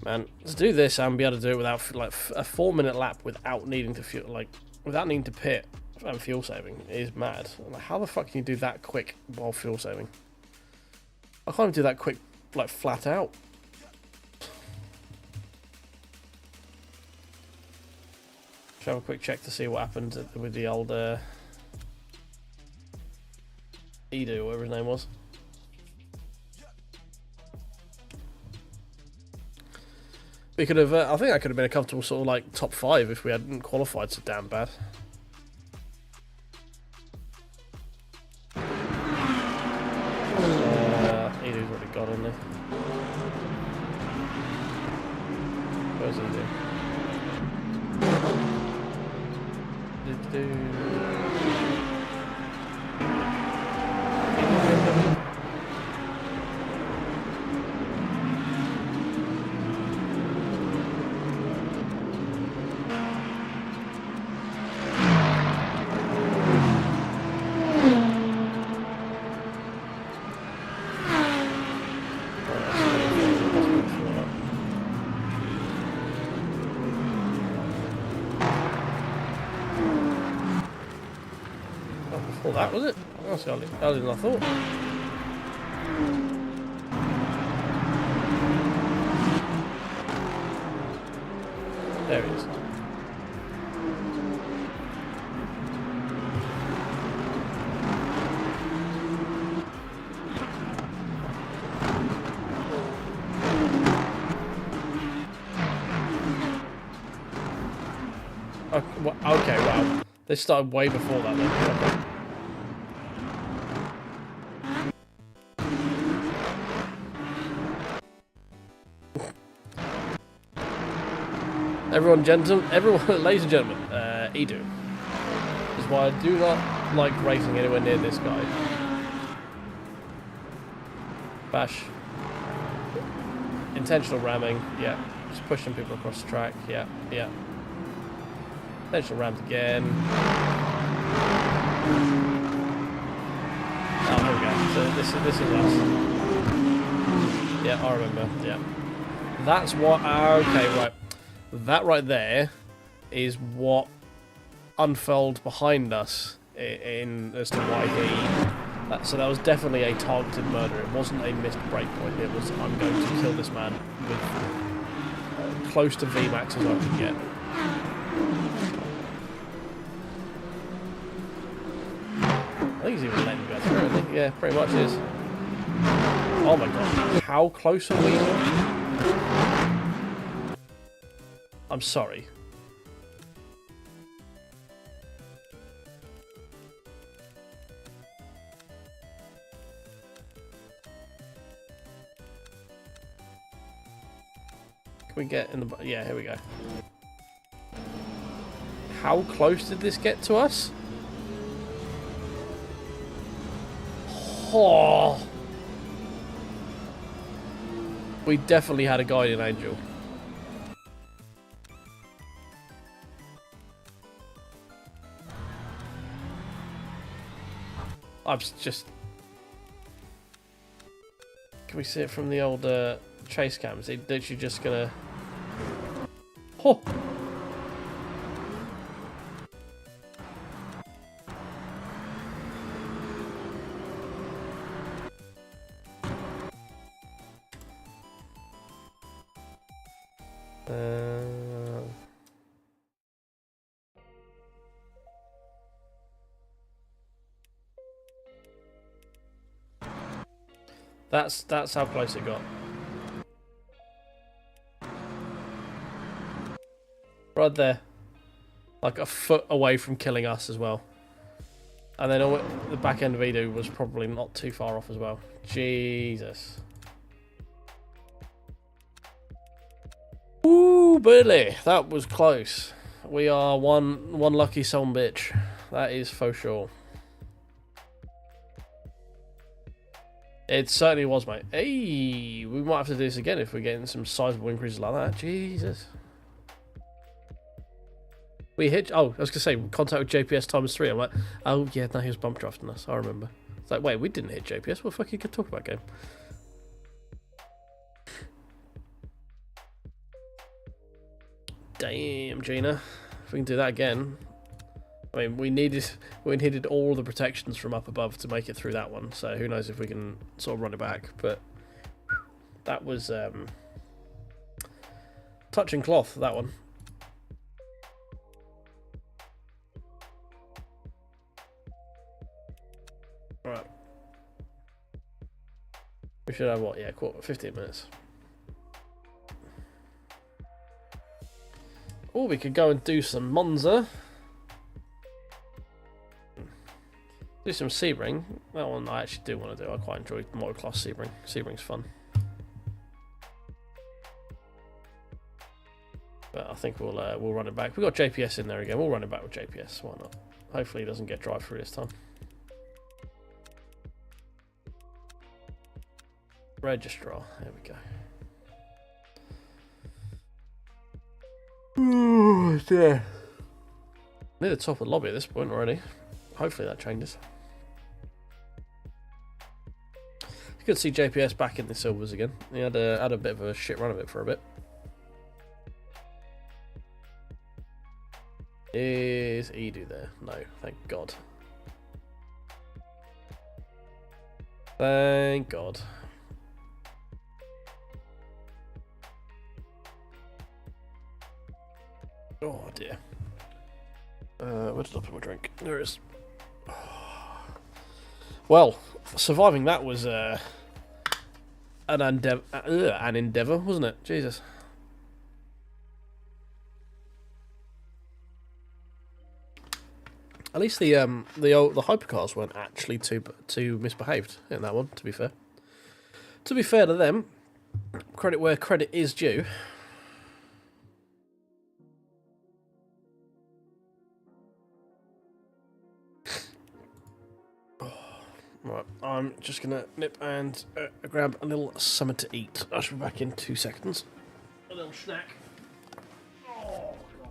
Man, to do this and be able to do it without like a 4-minute lap without needing to fuel, like without needing to pit and fuel saving is mad. Like, how the fuck can you do that quick while fuel saving? I can't even do that quick, like flat out. Should have a quick check to see what happened with the old. Edu, whatever his name was. We could have, I think that could have been a comfortable sort of like top 5 if we hadn't qualified so damn bad. Edu's already got on there. Where's Edu? Well, that was it. That's earlier than I thought. There he is. Okay, wow. They started way before that then. Okay. Ladies and gentlemen, Edu is why I do not like racing anywhere near this guy. Bash. Intentional ramming, yeah. Just pushing people across the track, yeah. Intentional rammed again. Oh, here we go. So this is us. Yeah, I remember, yeah. That's what, okay, right. That right there is what unfurled behind us in as to why he. So that was definitely a targeted murder. It wasn't a missed breakpoint. It was, I'm going to kill this man with close to VMAX as I can get. I think he's even letting me go through, I think. Yeah, pretty much is. Oh my god. How close are we? I'm sorry. Can we get in the... Yeah, here we go. How close did this get to us? Oh. We definitely had a guardian angel. I'm just... Can we see it from the old chase cams? Is she just gonna... Oh! That's how close it got. Right there. Like a foot away from killing us as well. And then the back end of Edo was probably not too far off as well. Jesus. Ooh, Billy, that was close. We are one lucky son bitch. That is for sure. It certainly was, mate. Hey, we might have to do this again if we're getting some sizable increases like that. Jesus. We hit... Oh, I was going to say, contact with JPS ×3. I'm like, oh, yeah, no, he was bump drafting us. I remember. It's like, wait, we didn't hit JPS. What the fuck you could talk about, game? Damn, Gina. If we can do that again... I mean, we needed all the protections from up above to make it through that one, so who knows if we can sort of run it back, but that was touching cloth, that one. Right. We should have what? Yeah, 15 minutes. Or we could go and do some Monza. Do some Sebring. That one I actually do want to do. I quite enjoy Multiclass Sebring. Sebring's fun. But I think we'll run it back. We've got JPS in there again. We'll run it back with JPS. Why not? Hopefully he doesn't get drive through this time. Registrar. There we go. Oh dear. Near the top of the lobby at this point already. Hopefully that changes. You could see JPS back in the silvers again. He had a bit of a shit run of it for a bit. Is Edu there? No, thank God. Thank God. Oh dear. Where did I put my drink? There it is. Well, surviving that was an endeavour, wasn't it? Jesus. At least the hypercars weren't actually too misbehaved in that one. To be fair. To be fair to them, credit where credit is due. Right, I'm just going to nip and grab a little something to eat. I should be back in 2 seconds. A little snack. Oh, God.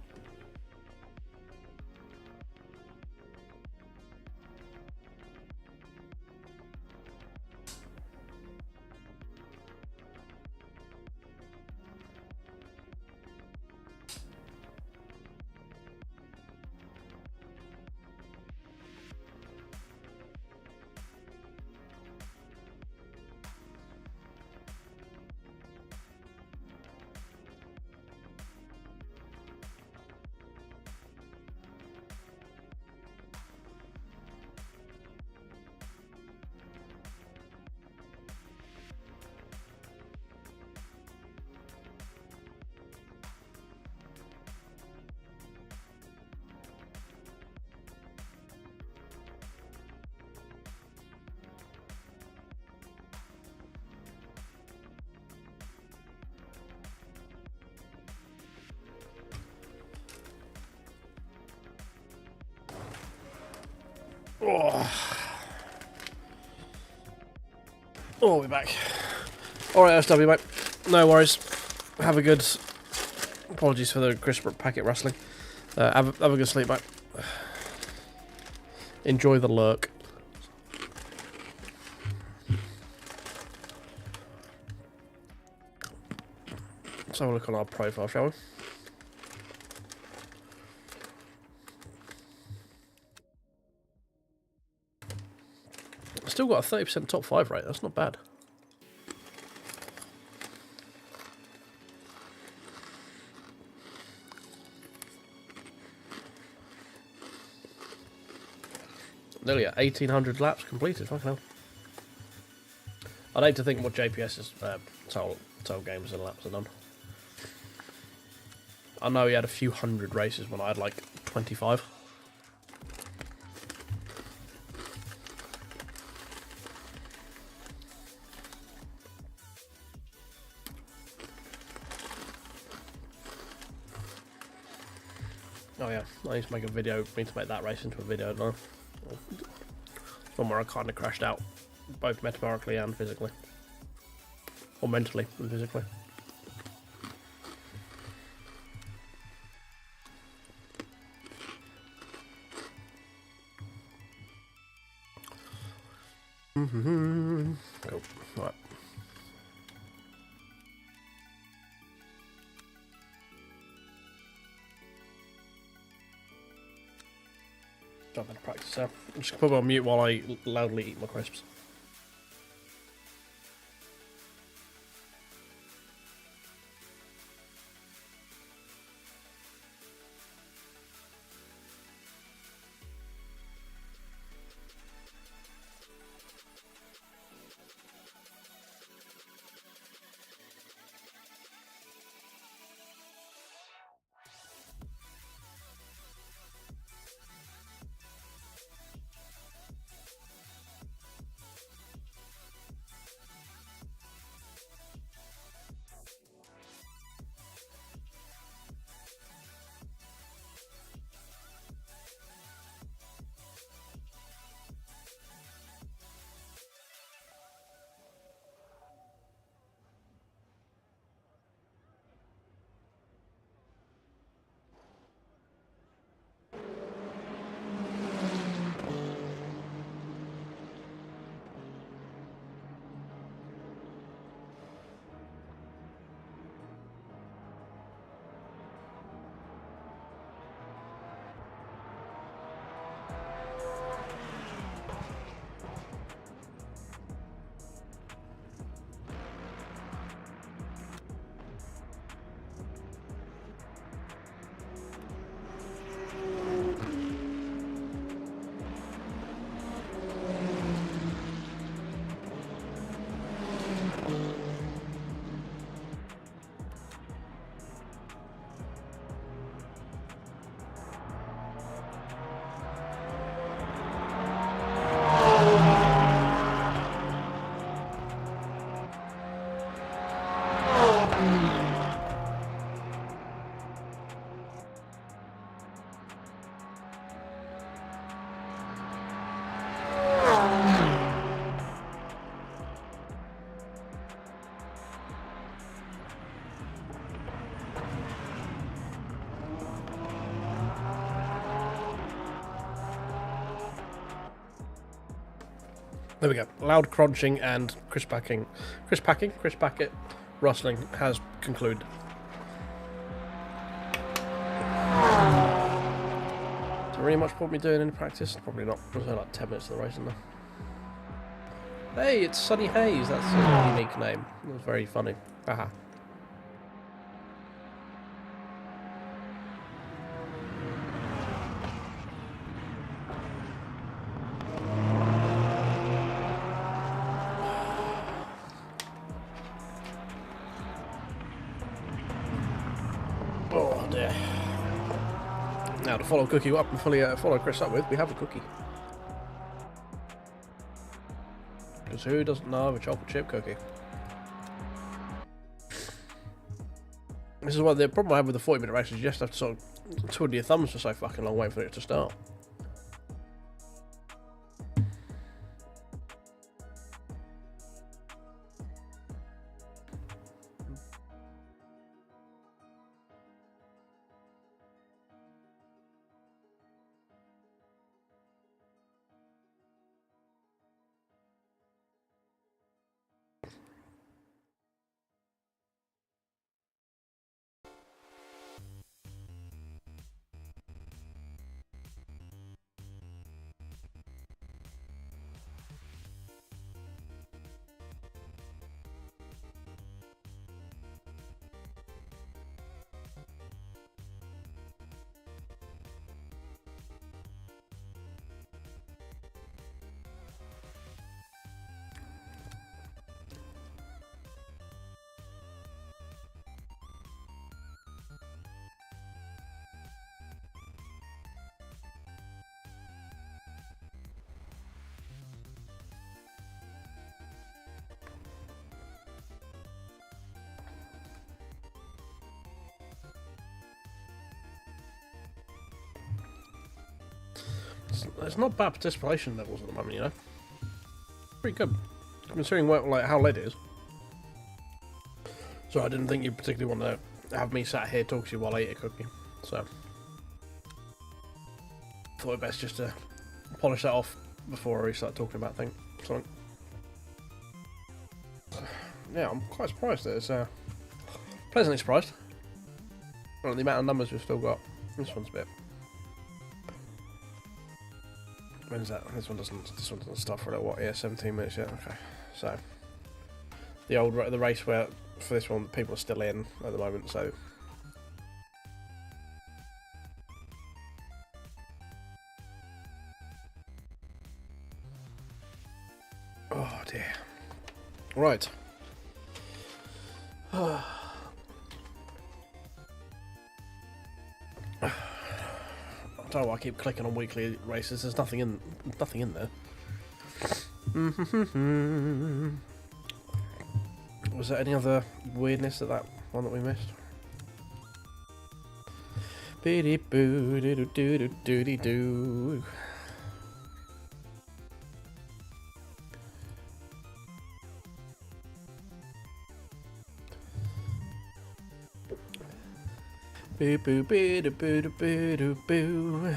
Oh, we're back. Alright, SW, mate. No worries. Have a good... Apologies for the crisp packet rustling. Have a good sleep, mate. Enjoy the lurk. Let's have a look on our profile, shall we? Still got a 30% top 5 rate. That's not bad. Nearly at 1,800 laps completed. Fucking hell. I'd hate to think what JPS's total games and laps are done. I know he had a few hundred races when I had like 25. Oh yeah, I need to make a video. I need to make that race into a video now. One where I kind of crashed out, both metaphorically and physically, or mentally and physically. Cool. Right. Jump into practice, so I'm just gonna put it on mute while I loudly eat my crisps. There we go. Loud crunching and crisp packet rustling has concluded. Is there really much point me doing in practice? Probably not. There's only like 10 minutes of the race in there. Hey, it's Sunny Hayes. That's a unique name. It was very funny. Haha. Oh dear. Now to follow Cookie up and follow Chris up with, we have a cookie. Because who doesn't know of a chocolate chip cookie? This is what the problem I have with the 40-minute race is you just have to sort of twiddle your thumbs for so fucking long waiting for it to start. It's not bad participation levels at the moment, you know. Pretty good, considering what, like, how late it is. So I didn't think you particularly want to have me sat here talking to you while I eat a cookie. So thought it best just to polish that off before I restart talking about something. Yeah, I'm quite surprised that it's pleasantly surprised. Well, the amount of numbers we've still got. This one's a bit. When's that? This one doesn't start for a little while. Yeah, 17 minutes yet. Okay, so the race where for this one people are still in at the moment. So oh dear. Right. I don't know why I keep clicking on weekly races. There's nothing in there. Was there any other weirdness at that one that we missed? Biddy boo doo doo doo doo doo doo. Boo boo boo doo boo doo boo doo boo.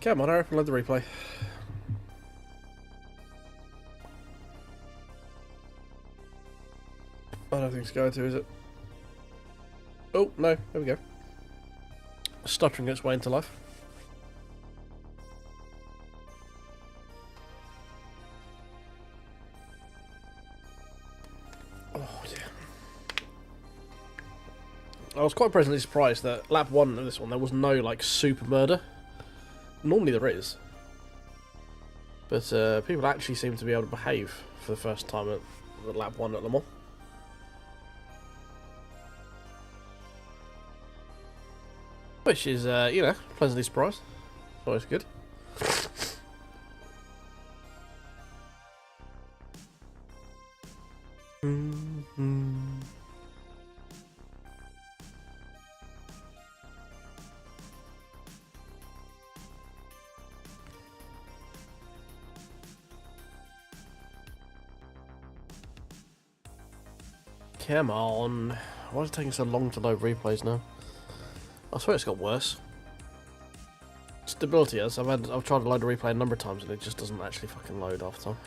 Come on, I upload the replay. I don't think it's going to, is it? Oh, no, there we go. Stuttering its way into life. Oh dear. I was quite pleasantly surprised that lap 1 of this one, there was no, like, super murder. Normally there is. But people actually seem to be able to behave for the first time at lap 1 at Le Mans. Which is, you know, pleasantly surprised. Always good. Come on. Why is it taking so long to load replays now? I swear it's got worse. Stability is. I've tried to load a replay a number of times and it just doesn't actually fucking load half the time.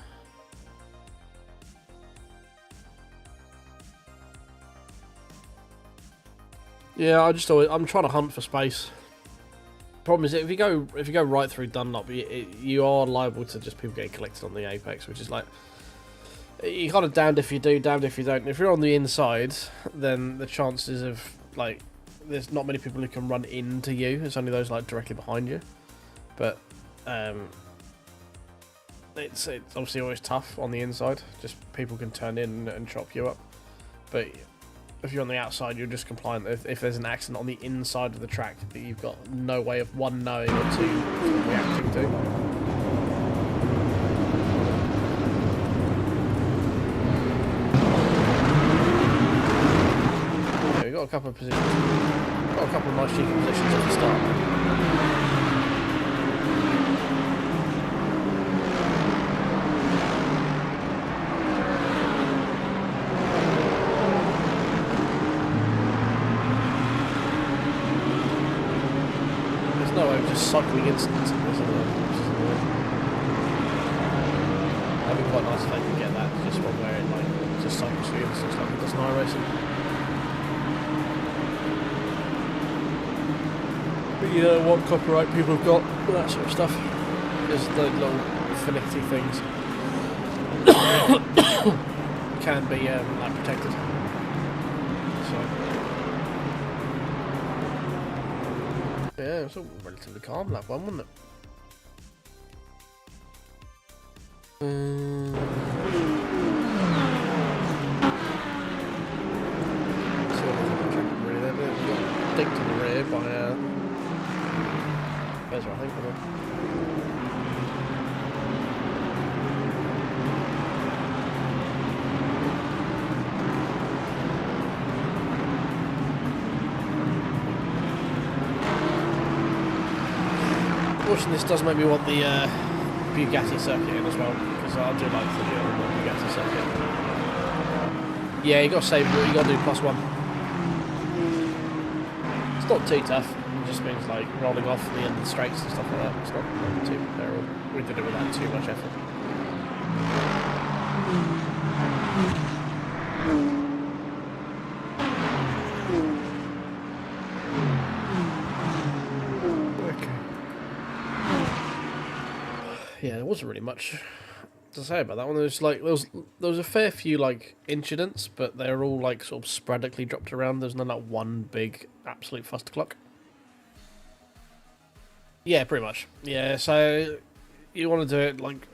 Yeah, I'm trying to hunt for space. Problem is, if you go right through Dunlop, you are liable to just people getting collected on the apex, which is like, you're kind of damned if you do, damned if you don't. If you're on the inside, then the chances of, like, there's not many people who can run into you. It's only those, like, directly behind you. But it's obviously always tough on the inside. Just people can turn in and chop you up. But if you're on the outside, you're just compliant. If there's an accident on the inside of the track that you've got no way of, 1, knowing, or 2, reacting to. Got a couple of positions. Got a couple of nice cheeky positions at the start. There's no way of just cycling instance in this, isn't there? That'd be quite nice if they could get that just from where it, like, just cycles through instance like it does in iRacing. You know what copyright people have got, that sort of stuff. There's the little finicky things can be like protected. So yeah, it's all relatively calm lap 1, wasn't it? So really there, but we got digged to the rear by I think. watching this does make me want the Bugatti circuit in as well, because I do like the Bugatti circuit. Yeah, you got to save it, you got to do +1. It's not too tough, it just means like rolling off the end of the straights and stuff like that. It's not too terrible. We did it without too much effort. Yeah, there wasn't really much to say about that one. There was a fair few like incidents, but they're all like sort of sporadically dropped around. There's not like one big absolute fustercluck. Yeah, pretty much. Yeah, so you want to do it like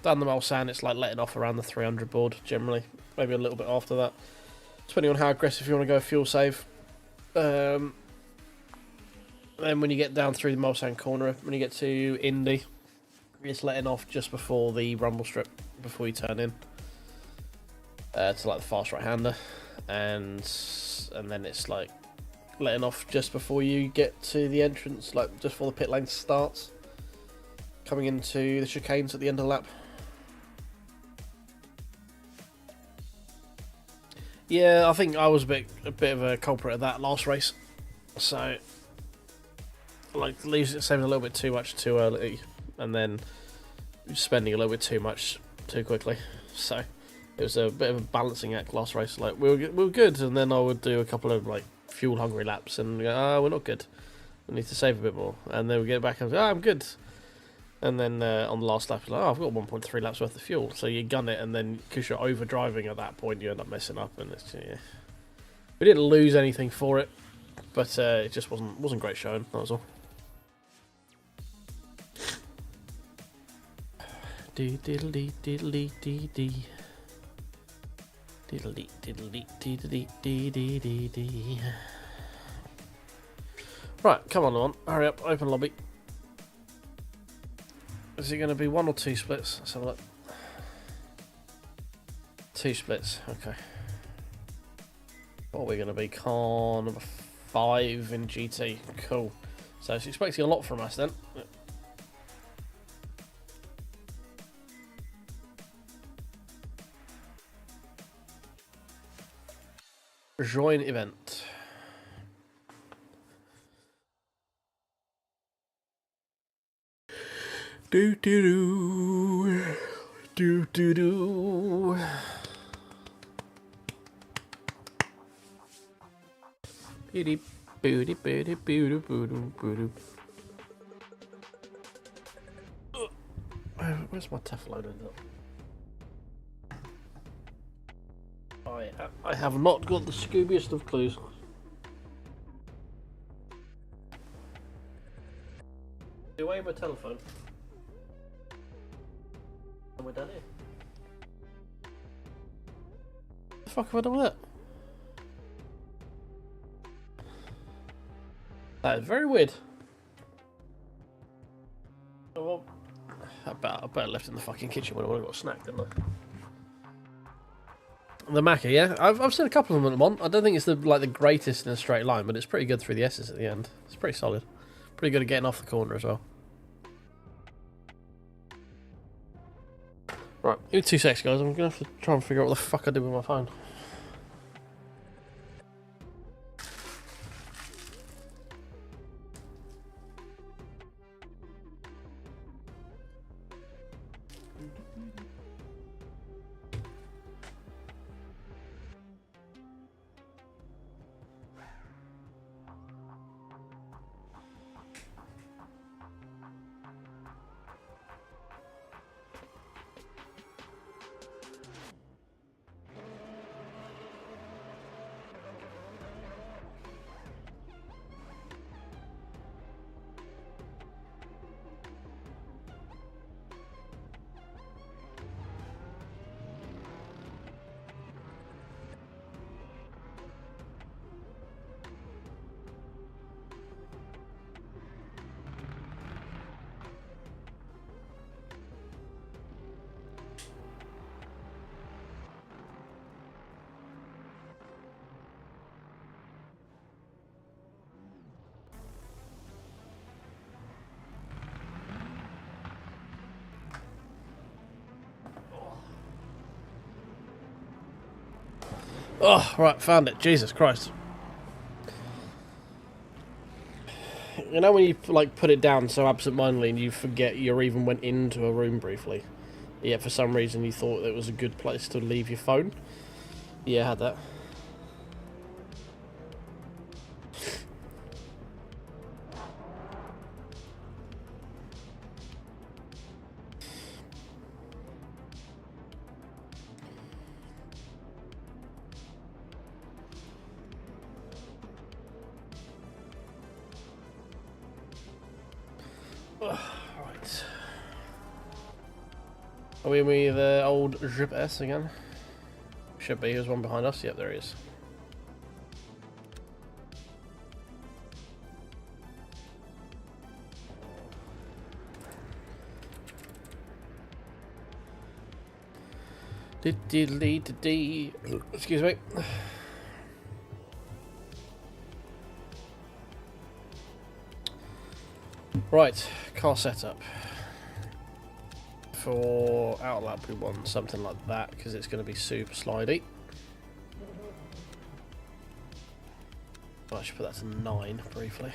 down the Mulsanne, it's like letting off around the 300 board generally, maybe a little bit after that, depending on how aggressive you want to go fuel save. Then when you get down through the Mulsanne corner, when you get to Indy, it's letting off just before the rumble strip, before you turn in to like the fast right hander, and then it's like letting off just before you get to the entrance, like just before the pit lane starts, coming into the chicanes at the end of the lap. Yeah, I think I was a bit of a culprit of that last race, so like saving a little bit too much too early, and then spending a little bit too much too quickly. So it was a bit of a balancing act last race. Like we were good, and then I would do a couple of like fuel hungry laps and go, oh, we're not good. We need to save a bit more, and then we get back and go, oh, I'm good. And then on the last lap, like, oh, I've got 1.3 laps worth of fuel. So you gun it, and then because you're over driving at that point, you end up messing up, and it's yeah. We didn't lose anything for it, but it just wasn't great showing. That was all. Diddly diddly dee dee. Diddly diddly diddly dee dee dee dee. Right, come on, hurry up, open lobby. Is it going to be 1 or 2 splits? Let's have a look. 2 splits, okay. What are we going to be? Car number 5 in GT. Cool. So it's expecting a lot from us then. Join event. Do do do do do. Booty booty booty booty booty booty. Where's my Teflon end up? I have not got the scoobiest of clues. Away my telephone. And we're done here. What the fuck have I done with it? That is very weird. Oh, well, I better left it in the fucking kitchen when I would have got a snack, didn't I? The Macca, yeah. I've seen a couple of them at LeMans. I don't think it's the greatest in a straight line, but it's pretty good through the S's at the end. It's pretty solid. Pretty good at getting off the corner as well. Right, give me 2 seconds, guys. I'm going to have to try and figure out what the fuck I did with my phone. Oh, right, found it. Jesus Christ. You know when you like put it down so absentmindedly and you forget you even went into a room briefly? Yet for some reason you thought it was a good place to leave your phone? Yeah, I had that. Right. Are we with the old Chipset again? Should be. There's one behind us. Yep, there he is. Excuse me. Right, car setup. For outlap we want something like that because it's going to be super slidey. Well, I should put that to 9 briefly.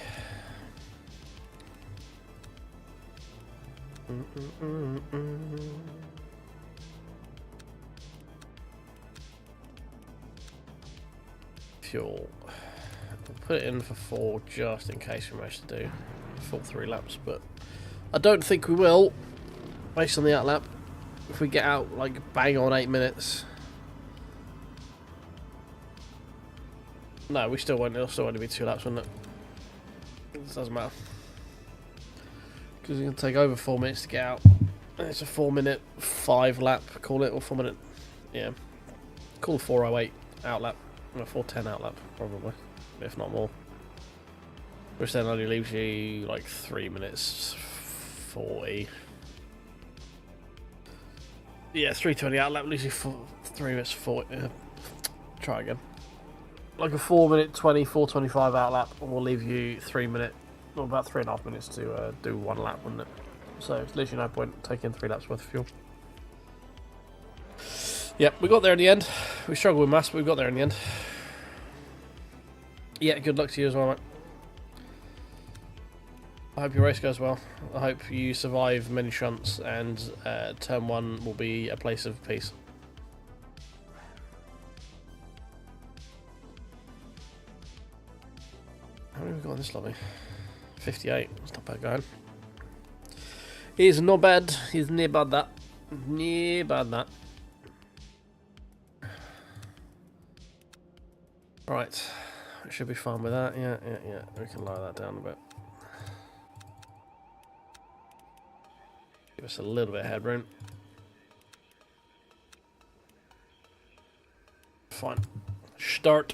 Fuel. We'll put it in for 4 just in case we manage to do full 3 laps, but I don't think we will. Based on the outlap, if we get out like bang on 8 minutes, no, we still won't. It'll still only be 2 laps, wouldn't it? It doesn't matter because it's going to take over 4 minutes to get out. It's a 4-minute 5 lap. Call it, or 4 minute, yeah. Call it 4:08 outlap, or 4:10 outlap probably, if not more. Which then only leaves you like 3 minutes 40. Yeah, 3:20 outlap leaves you 3 minutes 40. Try again. Like a 4-minute 20, 4:25 outlap will leave you 3 minute, well, about 3.5 minutes to do 1 lap, wouldn't it? So it's literally no point taking 3 laps worth of fuel. Yep, we got there in the end. We struggled with mass, but we got there in the end. Yeah, good luck to you as well, mate. I hope your race goes well. I hope you survive many shunts and turn 1 will be a place of peace. How many have we got in this lobby? 58. That's not bad going. He's not bad. He's near bad that. Near bad that. Right. We should be fine with that. Yeah. We can lower that down a bit. Give us a little bit of headroom. Fine. Start.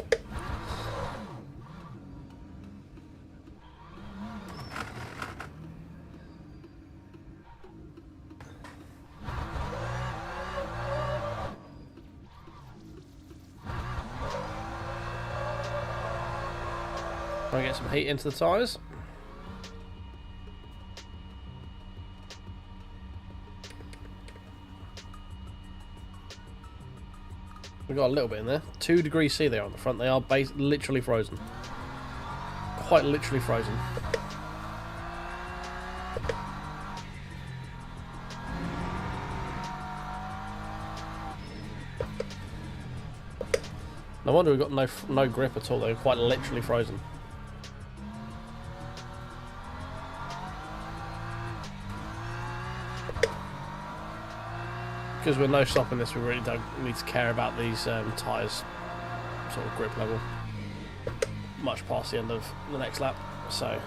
Try and get some heat into the tyres. We got a little bit in there. 2 degrees C there on the front. They are literally frozen. Quite literally frozen. No wonder we've got no grip at all. They're quite literally frozen. Because we're no stopping this, we really don't need to care about these tyres sort of grip level much past the end of the next lap. So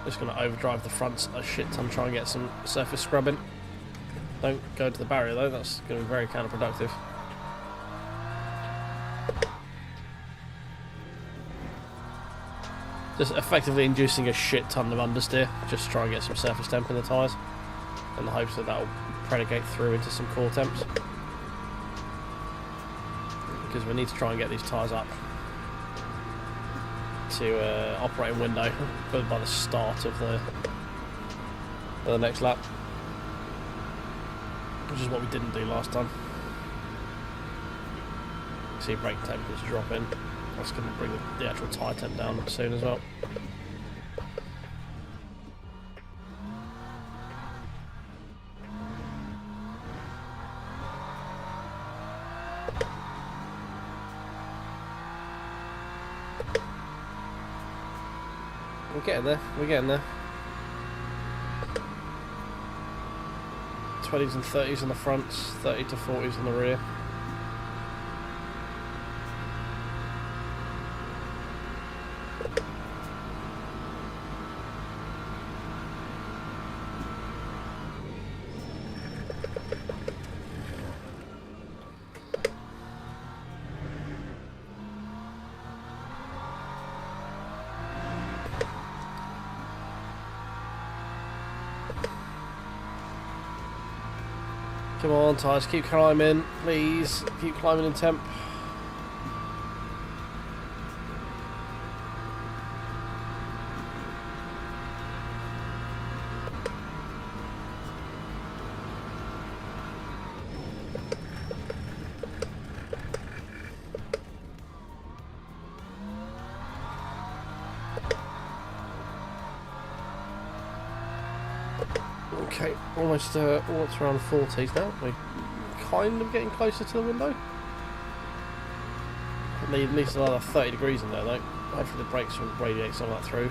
just going to overdrive the fronts a shit ton, try and get some surface scrubbing. Don't go to the barrier though, that's going to be very counterproductive. Just effectively inducing a shit ton of understeer, just to try and get some surface temp in the tyres, in the hopes that that will predicate through into some core temps. Because we need to try and get these tyres up to operating window by the start of the next lap, which is what we didn't do last time. see brake temperatures drop in. That's going to bring the actual tyre temp down soon as well. We're getting there, we're getting there. 20s and 30s on the fronts, 30 to 40s on the rear. Come on, tyres, keep climbing, please. Keep climbing in temp. Okay, almost around 40s now. We're kind of getting closer to the window. Need at least another 30 degrees in there though. Hopefully the brakes will radiate some of that through.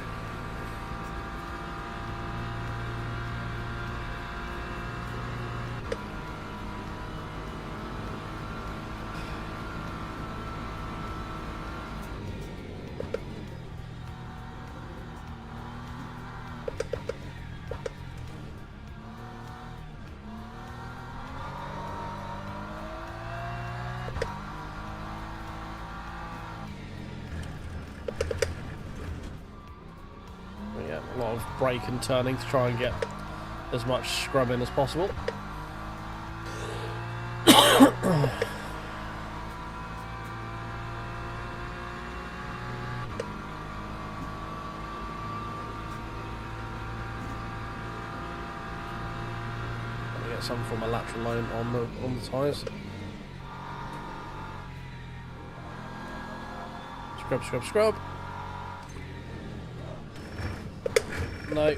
A lot of brake and turning to try and get as much scrub in as possible. Get some from a lateral line on the tyres. Scrub, scrub, scrub. No.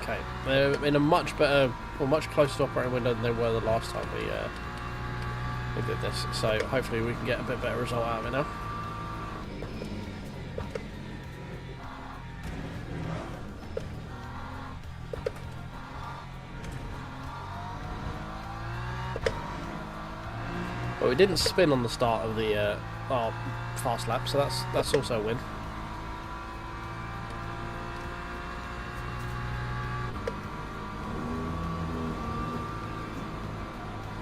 Okay, they're in a much better, or much closer to operating window than they were the last time we did this. So hopefully we can get a bit better result out of it now. But we didn't spin on the start of the our fast lap, so that's also a win.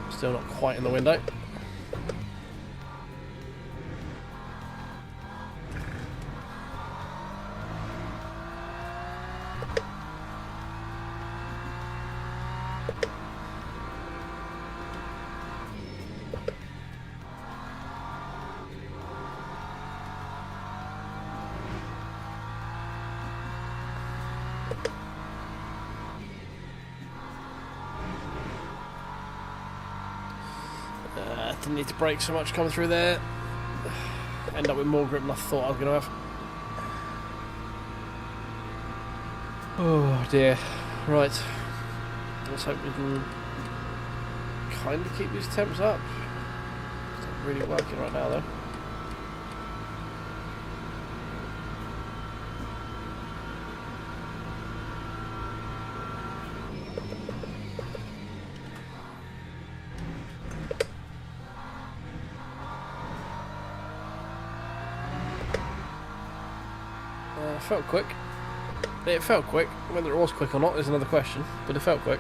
Still not quite in the window. Didn't need to brake so much coming through there. End up with more grip than I thought I was going to have. Oh dear. Right. Let's hope we can kind of keep these temps up. It's not really working right now though. Felt quick. It felt quick. Whether it was quick or not is another question, but it felt quick.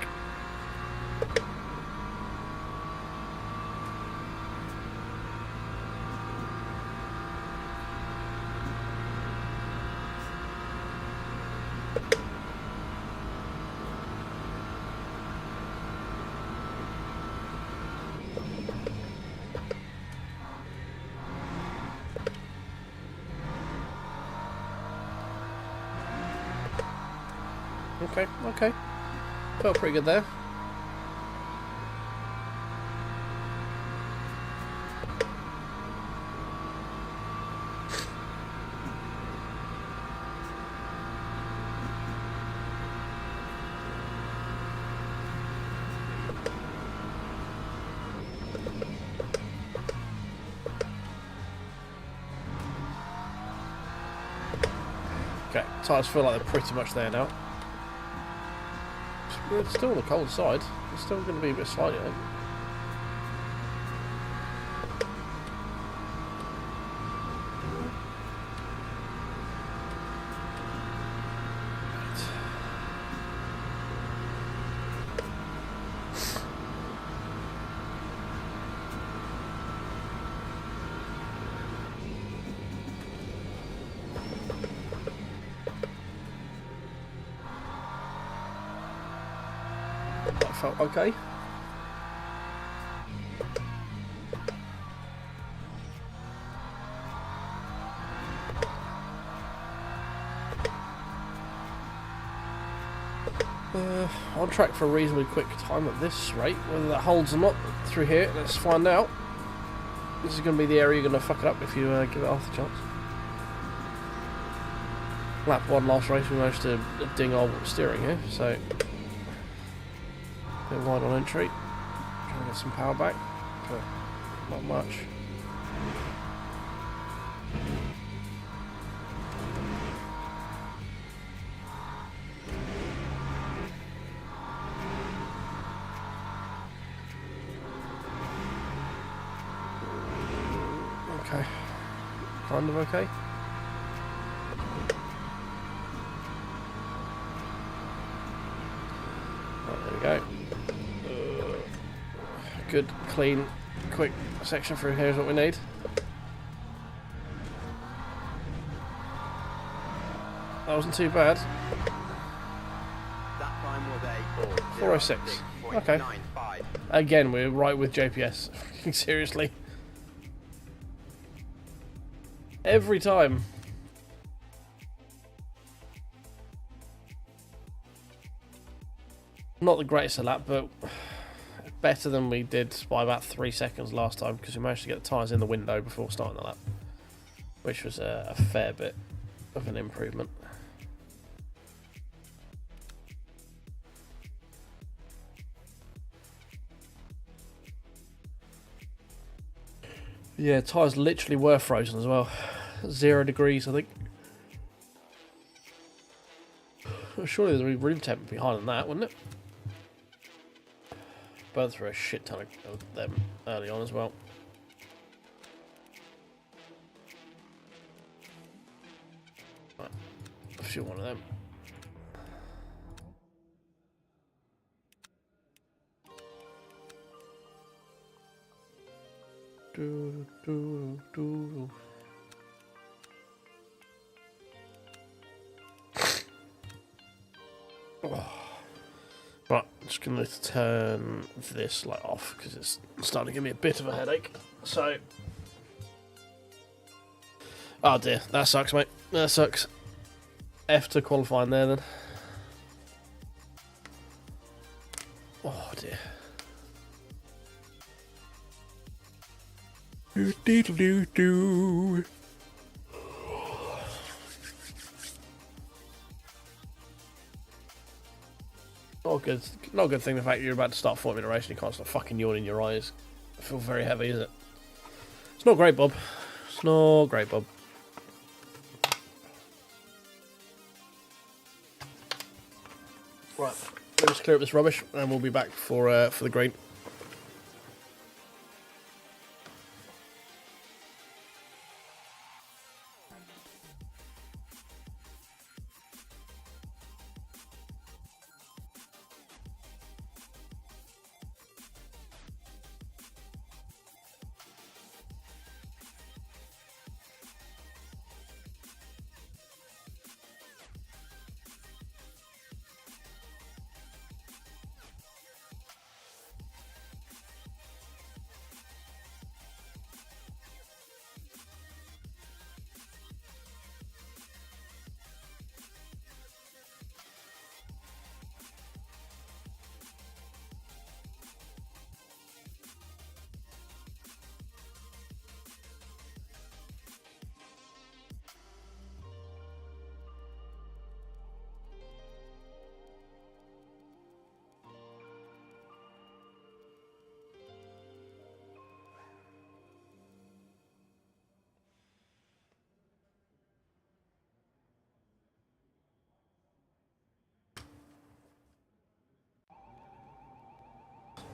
Okay. Felt pretty good there. Okay, tyres feel like they're pretty much there now. It's still on the cold side. It's still going to be a bit slightly, I think. That felt okay. On track for a reasonably quick time at this rate. Whether that holds or not through here, let's find out. This is going to be the area you're going to fuck it up if you give it half the chance. Lap 1 last race, we managed to ding our steering here, so a bit wide on entry. Trying to get some power back, but not much. Okay, kind of okay. Right, there we go. Good, clean, quick section through here is what we need. That wasn't too bad. That time was a 406. Okay. Again, we're right with JPS. Seriously. Every time. Not the greatest of lap, but better than we did by about 3 seconds last time, because we managed to get the tyres in the window before starting the lap, which was a fair bit of an improvement. Yeah, tyres literally were frozen as well. 0 degrees, I think. Surely there'd be room temp behind that, wouldn't it? Burned through a shit ton of them early on as well. Right, I'll shoot one of them. Oh. Right, I'm just going to turn this light off because it's starting to give me a bit of a headache. So, oh dear, that sucks, mate. That sucks. F to qualifying there then. Oh dear. Do. Not a good thing the fact you're about to start forming a race and you can't stop fucking yawning your eyes. I feel very heavy, is it? It's not great, Bob. It's not great, Bob. Right, let's clear up this rubbish and we'll be back for the green.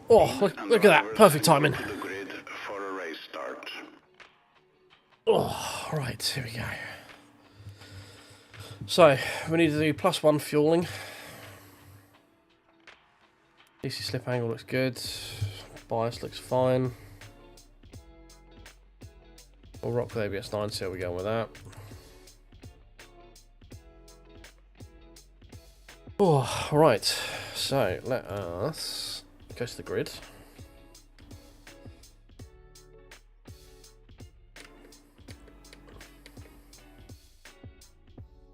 Oh, look at that. Perfect timing. To the grid for a race start. Oh, right, here we go. So, we need to do +1 fueling. DC slip angle looks good. Bias looks fine. We'll rock with ABS 9, see how we go with that. Oh, right. So, let us go to the grid.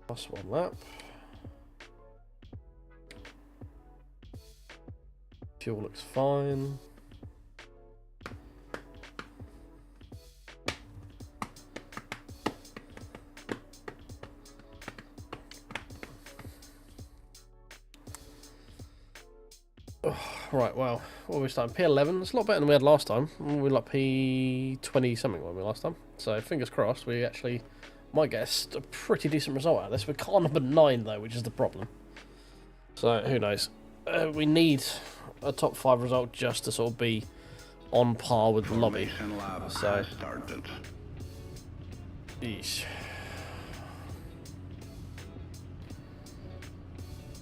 +1 lap. Fuel looks fine. Oh, right, well, what are we starting? P11. It's a lot better than we had last time. We were like P20 something, weren't we, last time? So fingers crossed, we actually might get a pretty decent result out of this. We're car number 9 though, which is the problem. So who knows? We need a top 5 result just to sort of be on par with the lobby. So, yeesh.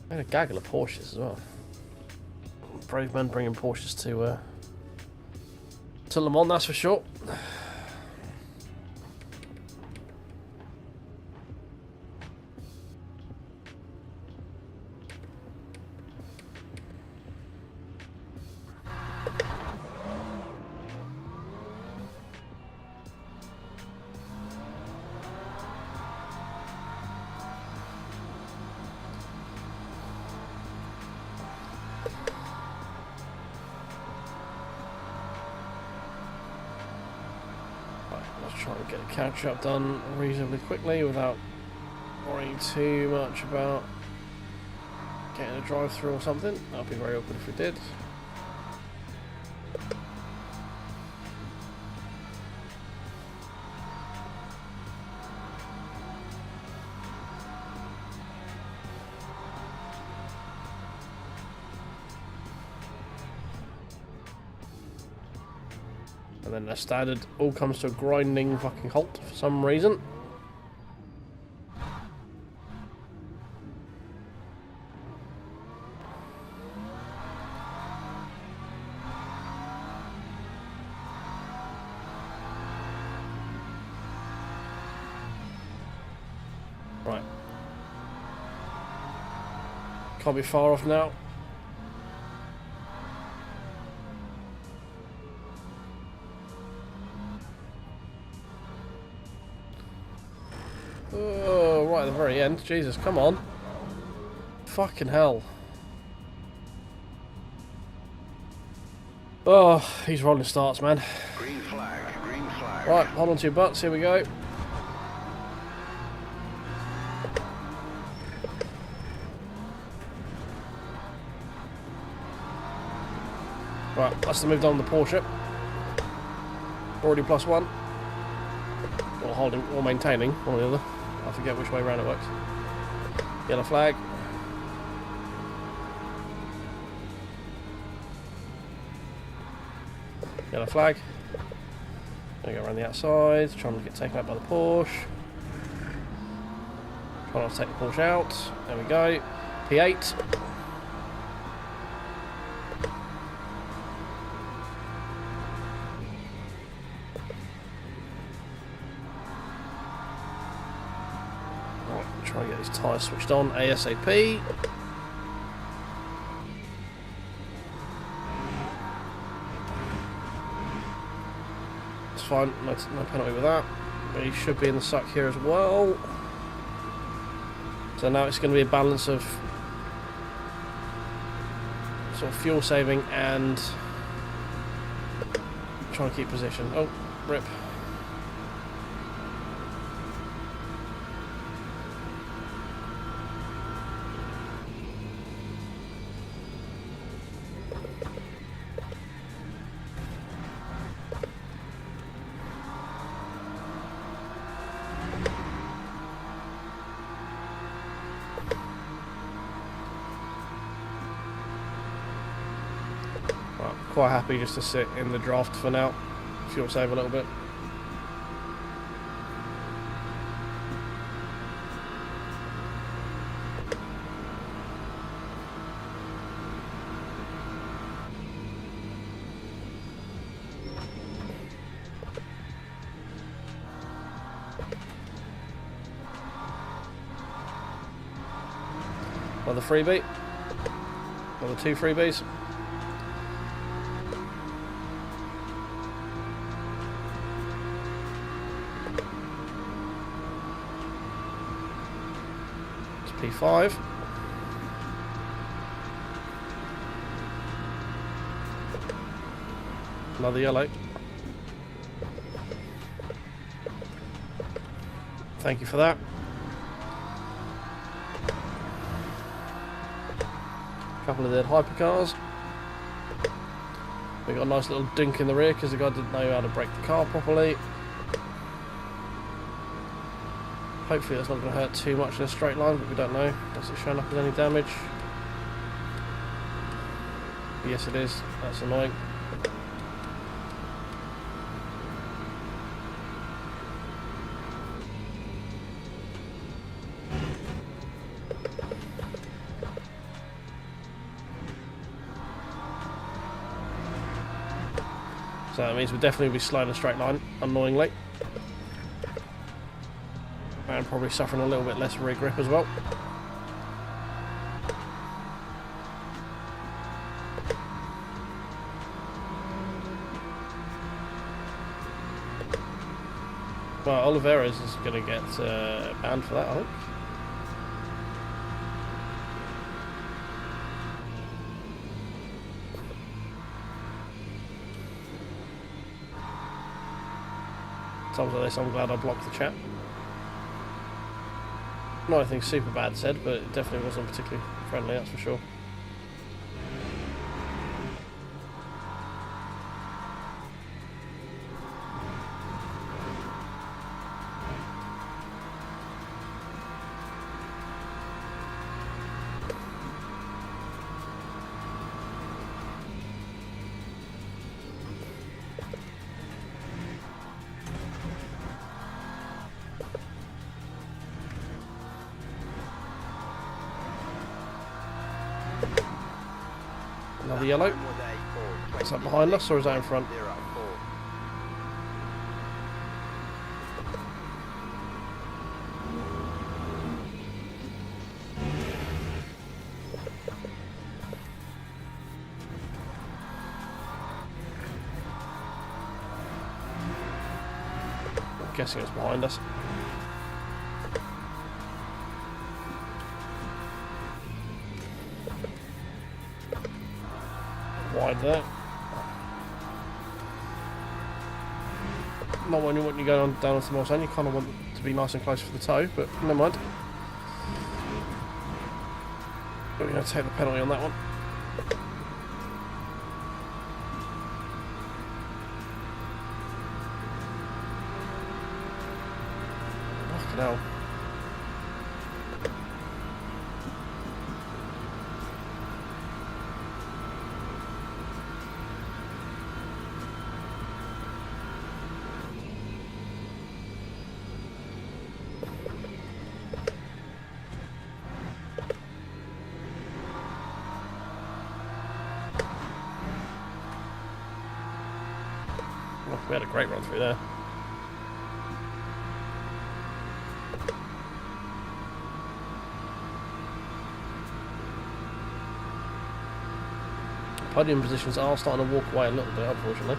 And a gaggle of Porsches as well. Brave men bringing Porsches to Le Mans, that's for sure. Try and get a catch up done reasonably quickly without worrying too much about getting a drive through or something. That would be very awkward if we did. And then the standard all comes to a grinding fucking halt for some reason. Right. Can't be far off now. Oh, right at the very end. Jesus, come on. Fucking hell. Oh, these rolling starts, man. Green flag, green flag. Right, hold on to your butts. Here we go. Right, that's the move on the Porsche. Already +1. Or holding, or maintaining, one or the other. I forget which way around it works. Yellow flag. Yellow flag. Gonna go around the outside, trying to get taken out by the Porsche. Try not to take the Porsche out. There we go. P8. Try and get these tyres switched on ASAP. It's fine, no penalty with that. We should be in the suck here as well. So now it's going to be a balance of sort of fuel saving and trying to keep position. Oh, rip. quite happy just to sit in the draft for now. Fuel save a little bit. Another freebie. Another 2 freebies. It's P5. Another yellow. Thank you for that. Couple of dead hypercars. We got a nice little dink in the rear because the guy didn't know how to brake the car properly. Hopefully that's not going to hurt too much in a straight line, but we don't know. Does it show up as any damage? Yes it is. That's annoying. So that means we'll definitely be slow in a straight line, annoyingly. And probably suffering a little bit less rear grip as well. Well, Oliveira's is going to get banned for that, I think. Times like this, I'm glad I blocked the chat. Not anything super bad said, but it definitely wasn't particularly friendly, that's for sure. Another yellow. Is that behind us or is that in front? I'm guessing it's behind us. Wide there. Not when you go on down onto the Mulsanne, you kind of want to be nice and close for the toe, but never mind. But we're going to take the penalty on that one. Fucking hell. We had a great run through there. Podium positions are starting to walk away a little bit, unfortunately.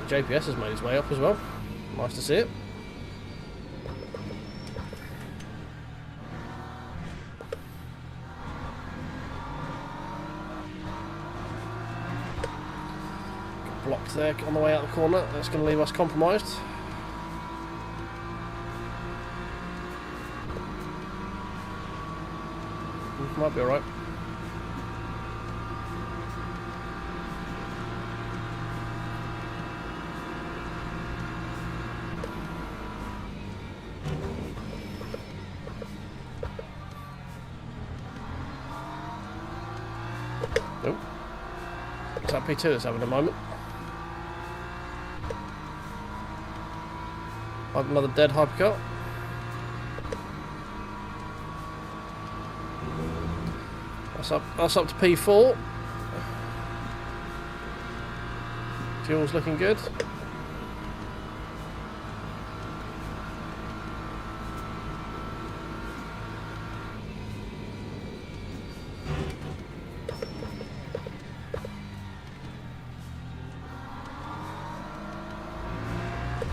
JPS has made his way up as well. Nice to see it. Blocked there on the way out the corner. That's going to leave us compromised. Might be alright. It's that P2 that's having a moment. Another dead hypercar. That's up to P4. Fuel's looking good.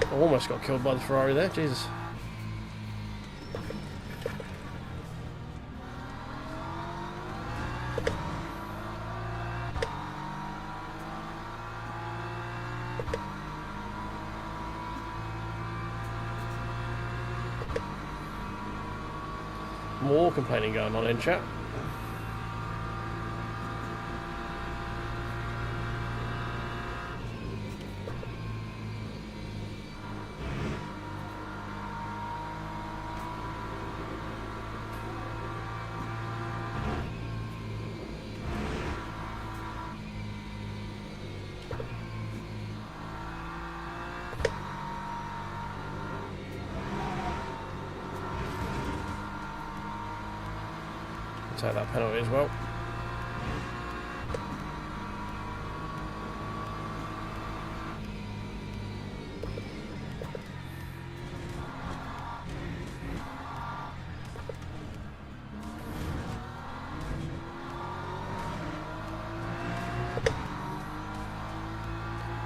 I almost got killed by the Ferrari there, Jesus. More complaining going on in chat. Take that penalty as well.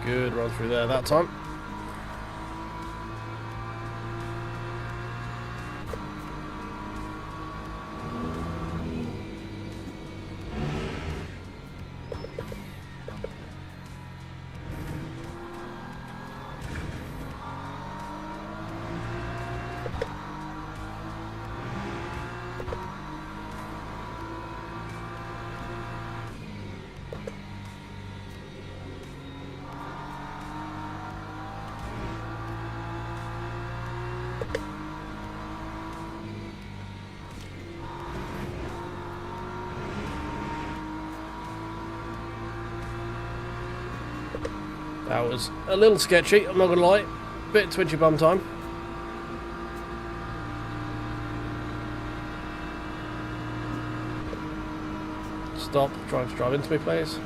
Good run through there that time. That was a little sketchy, I'm not going to lie. Bit twitchy bum time. Stop, trying to drive into me, please.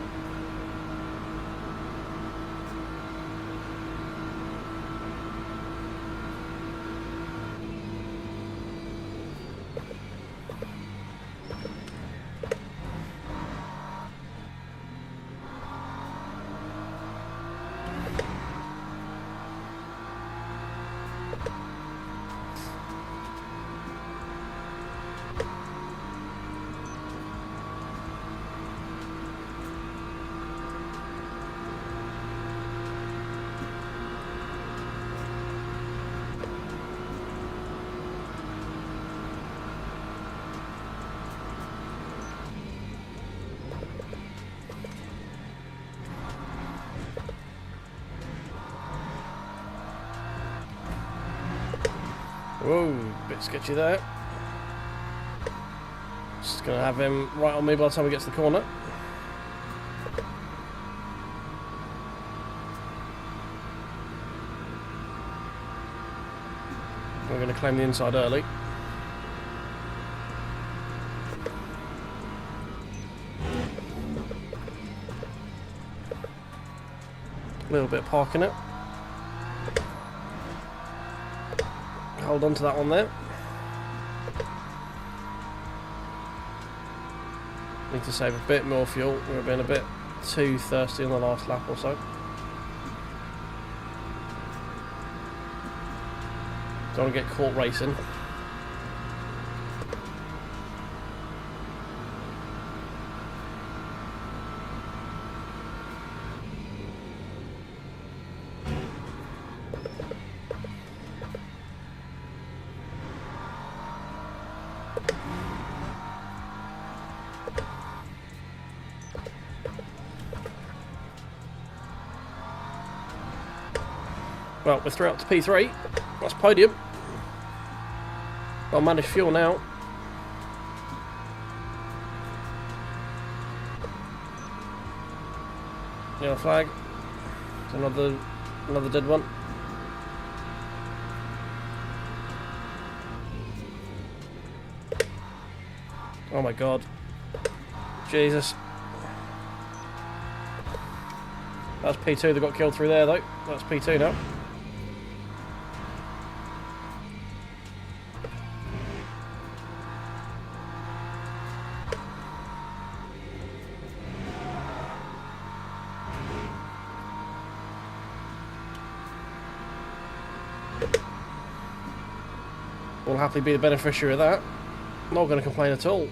Whoa, bit sketchy there. Just gonna have him right on me by the time he gets to the corner. We're gonna claim the inside early. A little bit of parking it. Hold on to that one there. Need to save a bit more fuel. We're being a bit too thirsty on the last lap or so. Don't want to get caught racing. Well, we're through up to P3. That's podium. I'll manage fuel now. Yellow flag. There's another dead one. Oh my god. Jesus. That's P2 that got killed through there though. That's P2 now. We'll happily be the beneficiary of that. Not going to complain at all.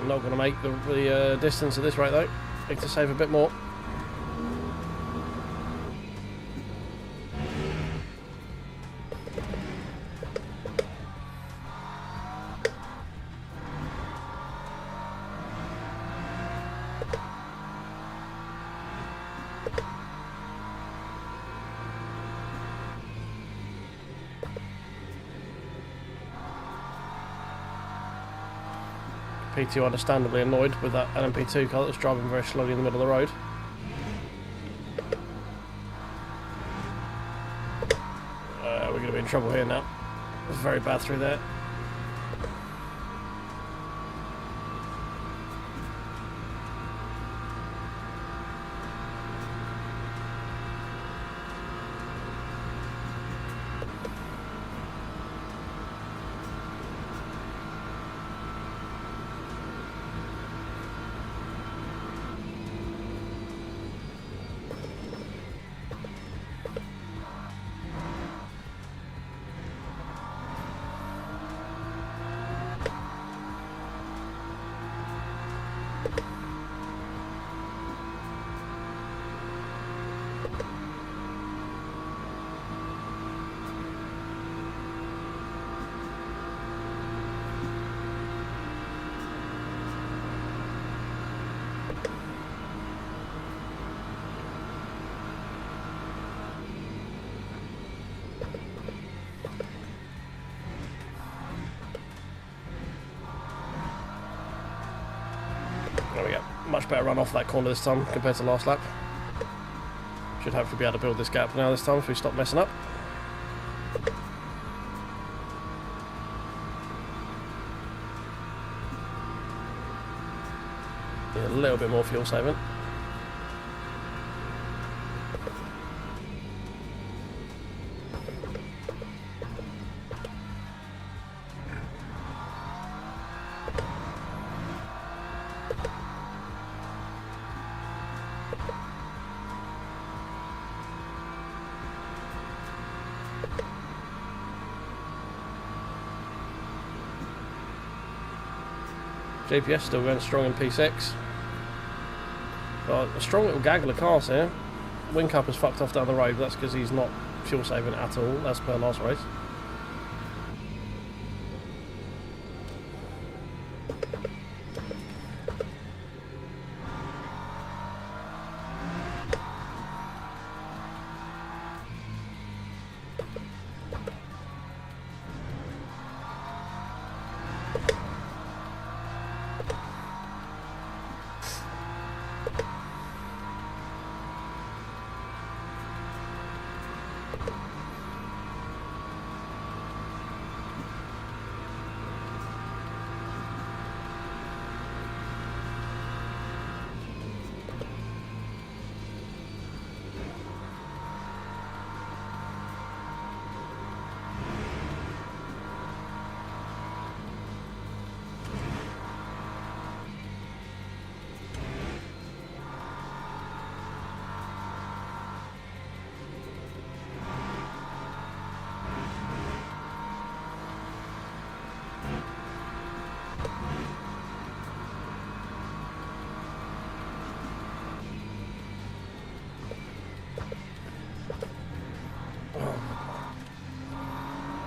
Not going to make the distance at this rate though. Need to save a bit more. P2 understandably annoyed with that LMP2 car that's driving very slowly in the middle of the road. We're going to be in trouble here now. It's very bad through there. There we go. Much better run off that corner this time compared to last lap. Should hopefully be able to build this gap now this time if we stop messing up. Need a little bit more fuel saving. JPS still going strong in P6. Got a strong little gaggle of cars here. Wingcup has fucked off down the road, but that's because he's not fuel saving at all. That's per last race.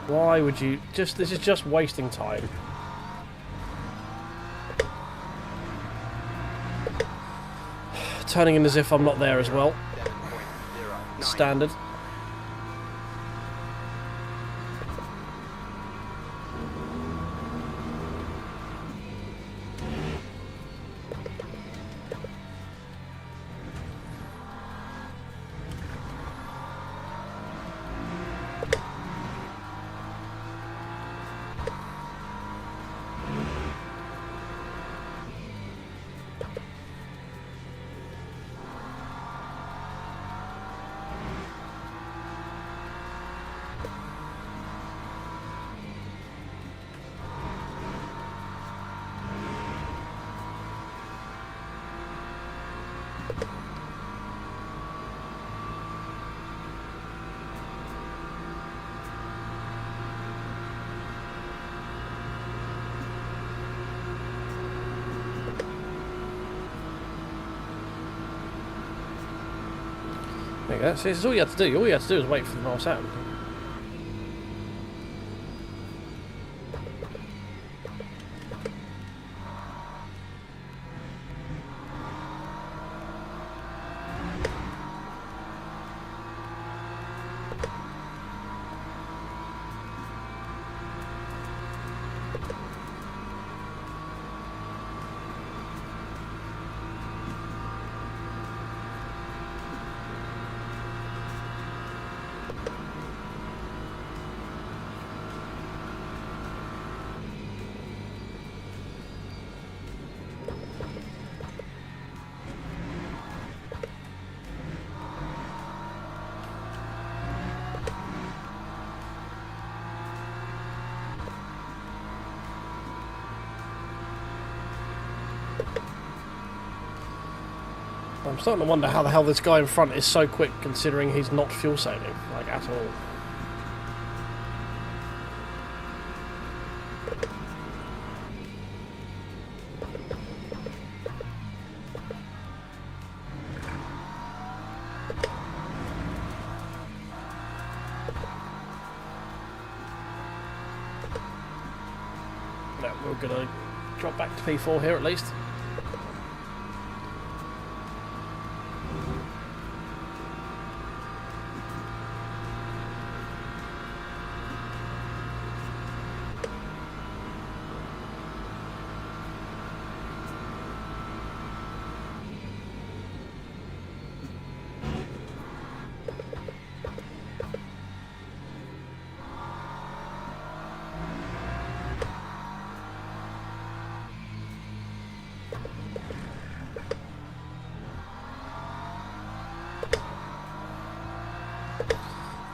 Why would you just... This is just wasting time. turning in as if I'm not there as well. 7.09. Standard. There you go. See, this is all you have to do. All you have to do is wait for the Mulsanne. I'm starting to wonder how the hell this guy in front is so quick, considering he's not fuel saving, like, at all. No, we're gonna drop back to P4 here at least.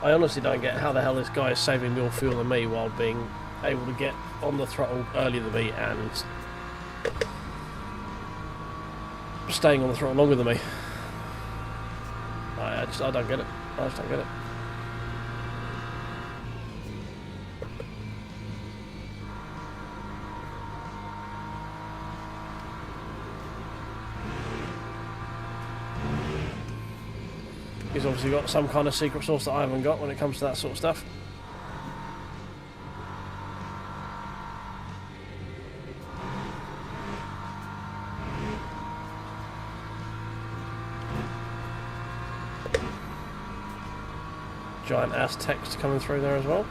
I honestly don't get how the hell this guy is saving more fuel than me while being able to get on the throttle earlier than me and staying on the throttle longer than me. I don't get it. I just don't get it. He's obviously got some kind of secret sauce that I haven't got when it comes to that sort of stuff. Giant ass text coming through there as well.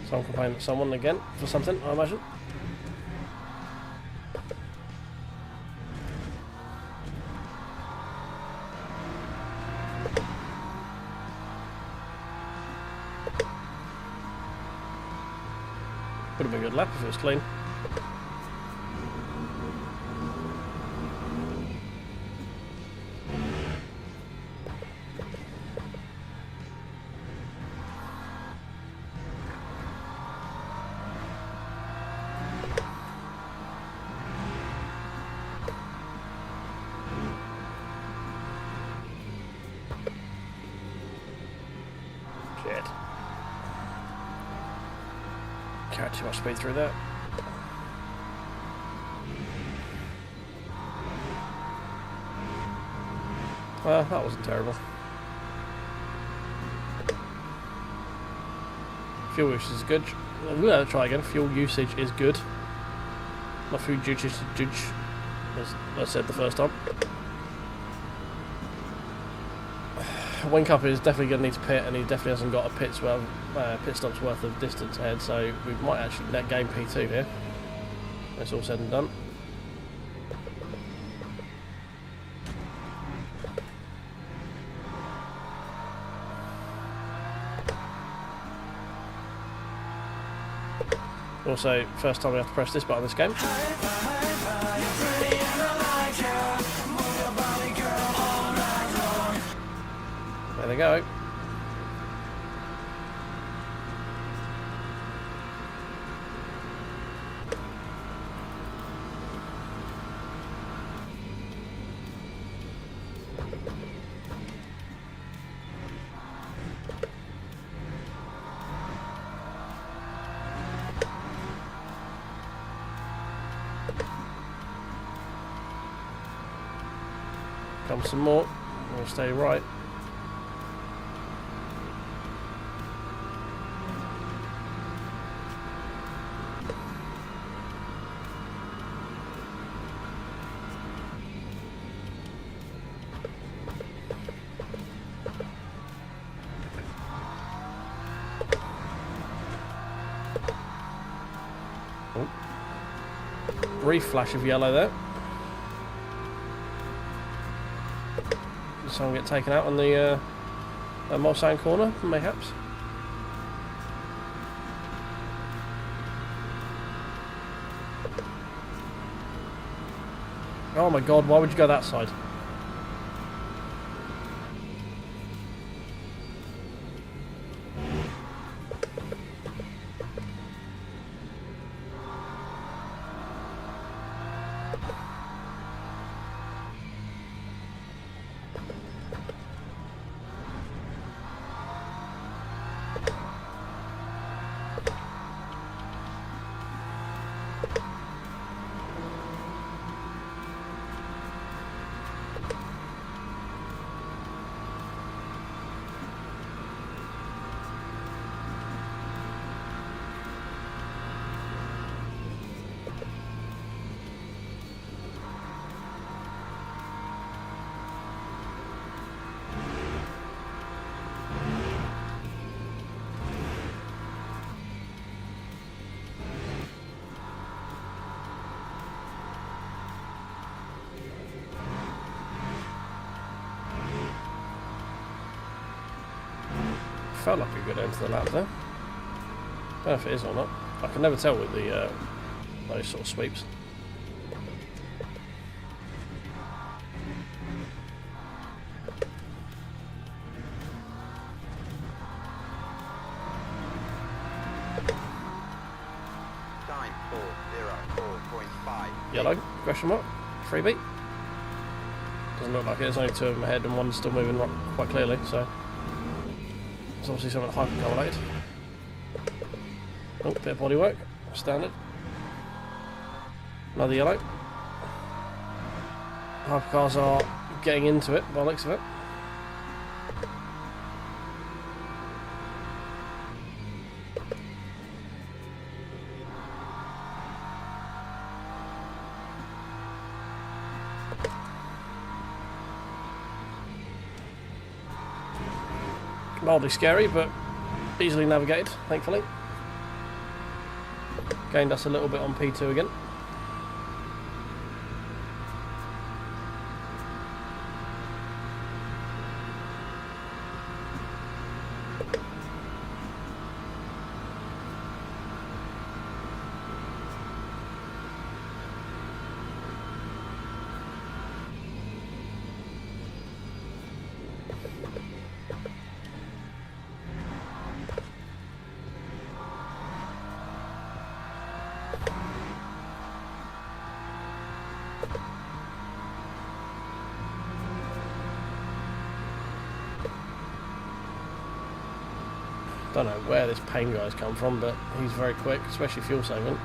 Someone complaining at someone again for something, I imagine. Would have been a good lap if it was clean. Shit. Carried too much speed through that. Well, that wasn't terrible. Fuel usage is good. We'll try again. Fuel usage is good. My fuel usage as I said the first time. Wink Up is definitely going to need to pit, and he definitely hasn't got a pit stop's worth of distance ahead, so we might actually net gain P2 here. It's all said and done. Also, first time we have to press this button in this game. There they go. Come some more. We'll stay right. Oh. Brief flash of yellow there. Someone get taken out on the Mulsanne corner, mayhaps. Oh my god, why would you go that side? Felt like a good end to the lap there. Don't know if it is or not. I can never tell with the those sort of sweeps. Time 404.5. Yellow, question mark, freebie. Doesn't look like it, there's only two of them ahead and one's still moving quite clearly, so it's obviously something Hypercar related. Oh, bit of bodywork, standard. Another yellow. Hypercars are getting into it by the looks of it. Mildly scary, but easily navigated, thankfully. Gained us a little bit on P2 again. Don't know where this pain guy's come from, but he's very quick, especially fuel saving.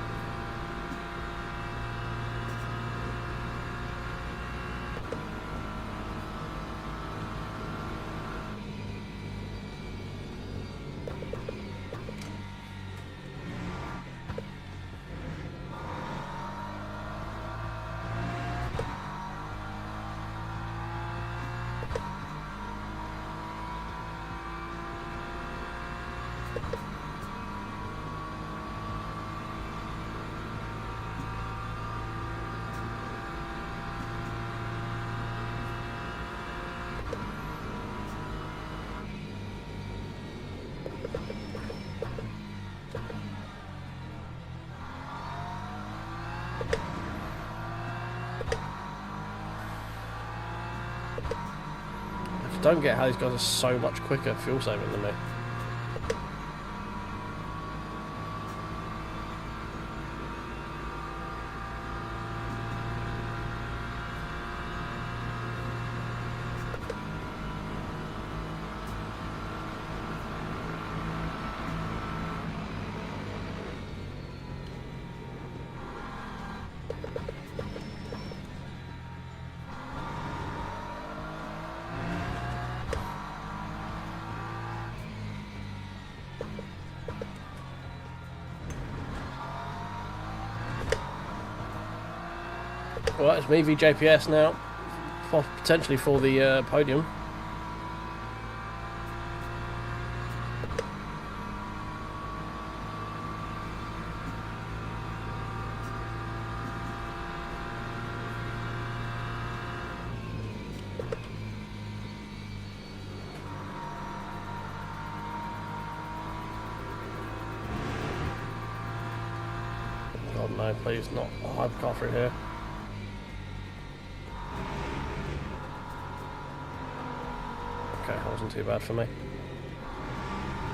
don't get how these guys are so much quicker fuel saving than me. Well, it's me v JPS now, potentially for the podium. God no, please not a hypercar through here. Okay, that wasn't too bad for me.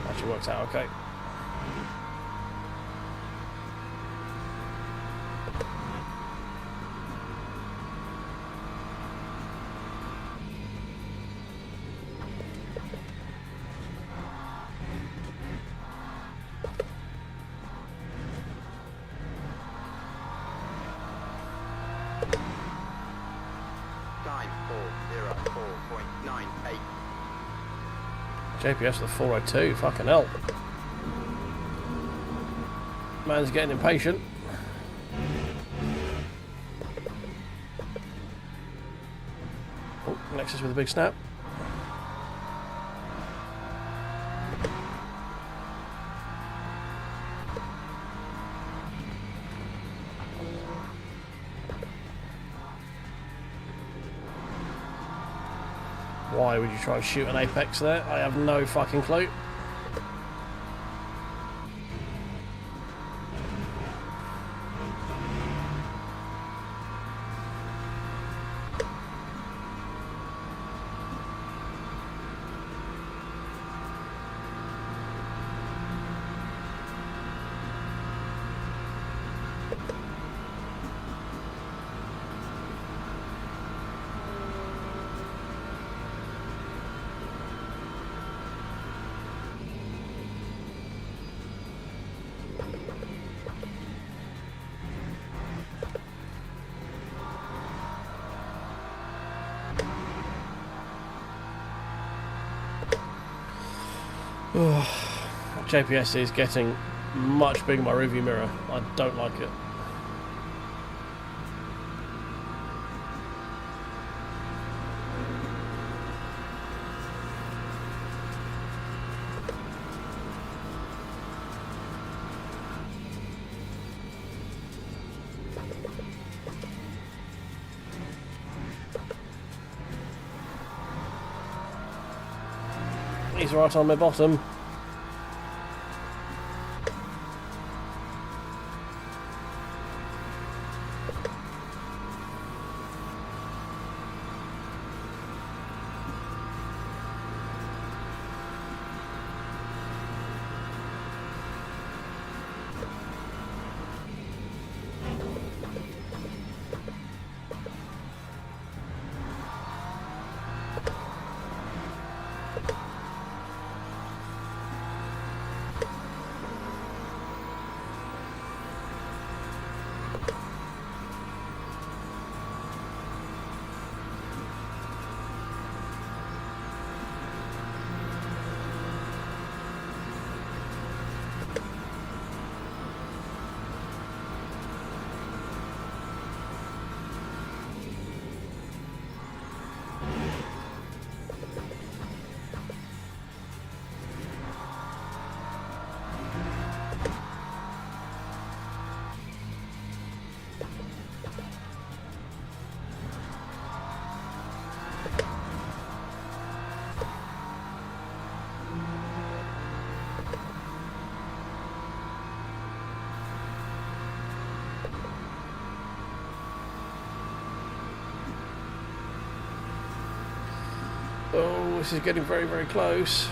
Actually worked out okay. Time 4:04.98. JPS with 402, fucking hell. Man's getting impatient. Oh, Nexus with a big snap. Why would you try and shoot an apex there? I have no fucking clue. JPS is getting much bigger in my rearview mirror. I don't like it. He's right on my bottom. Oh, this is getting very, very close.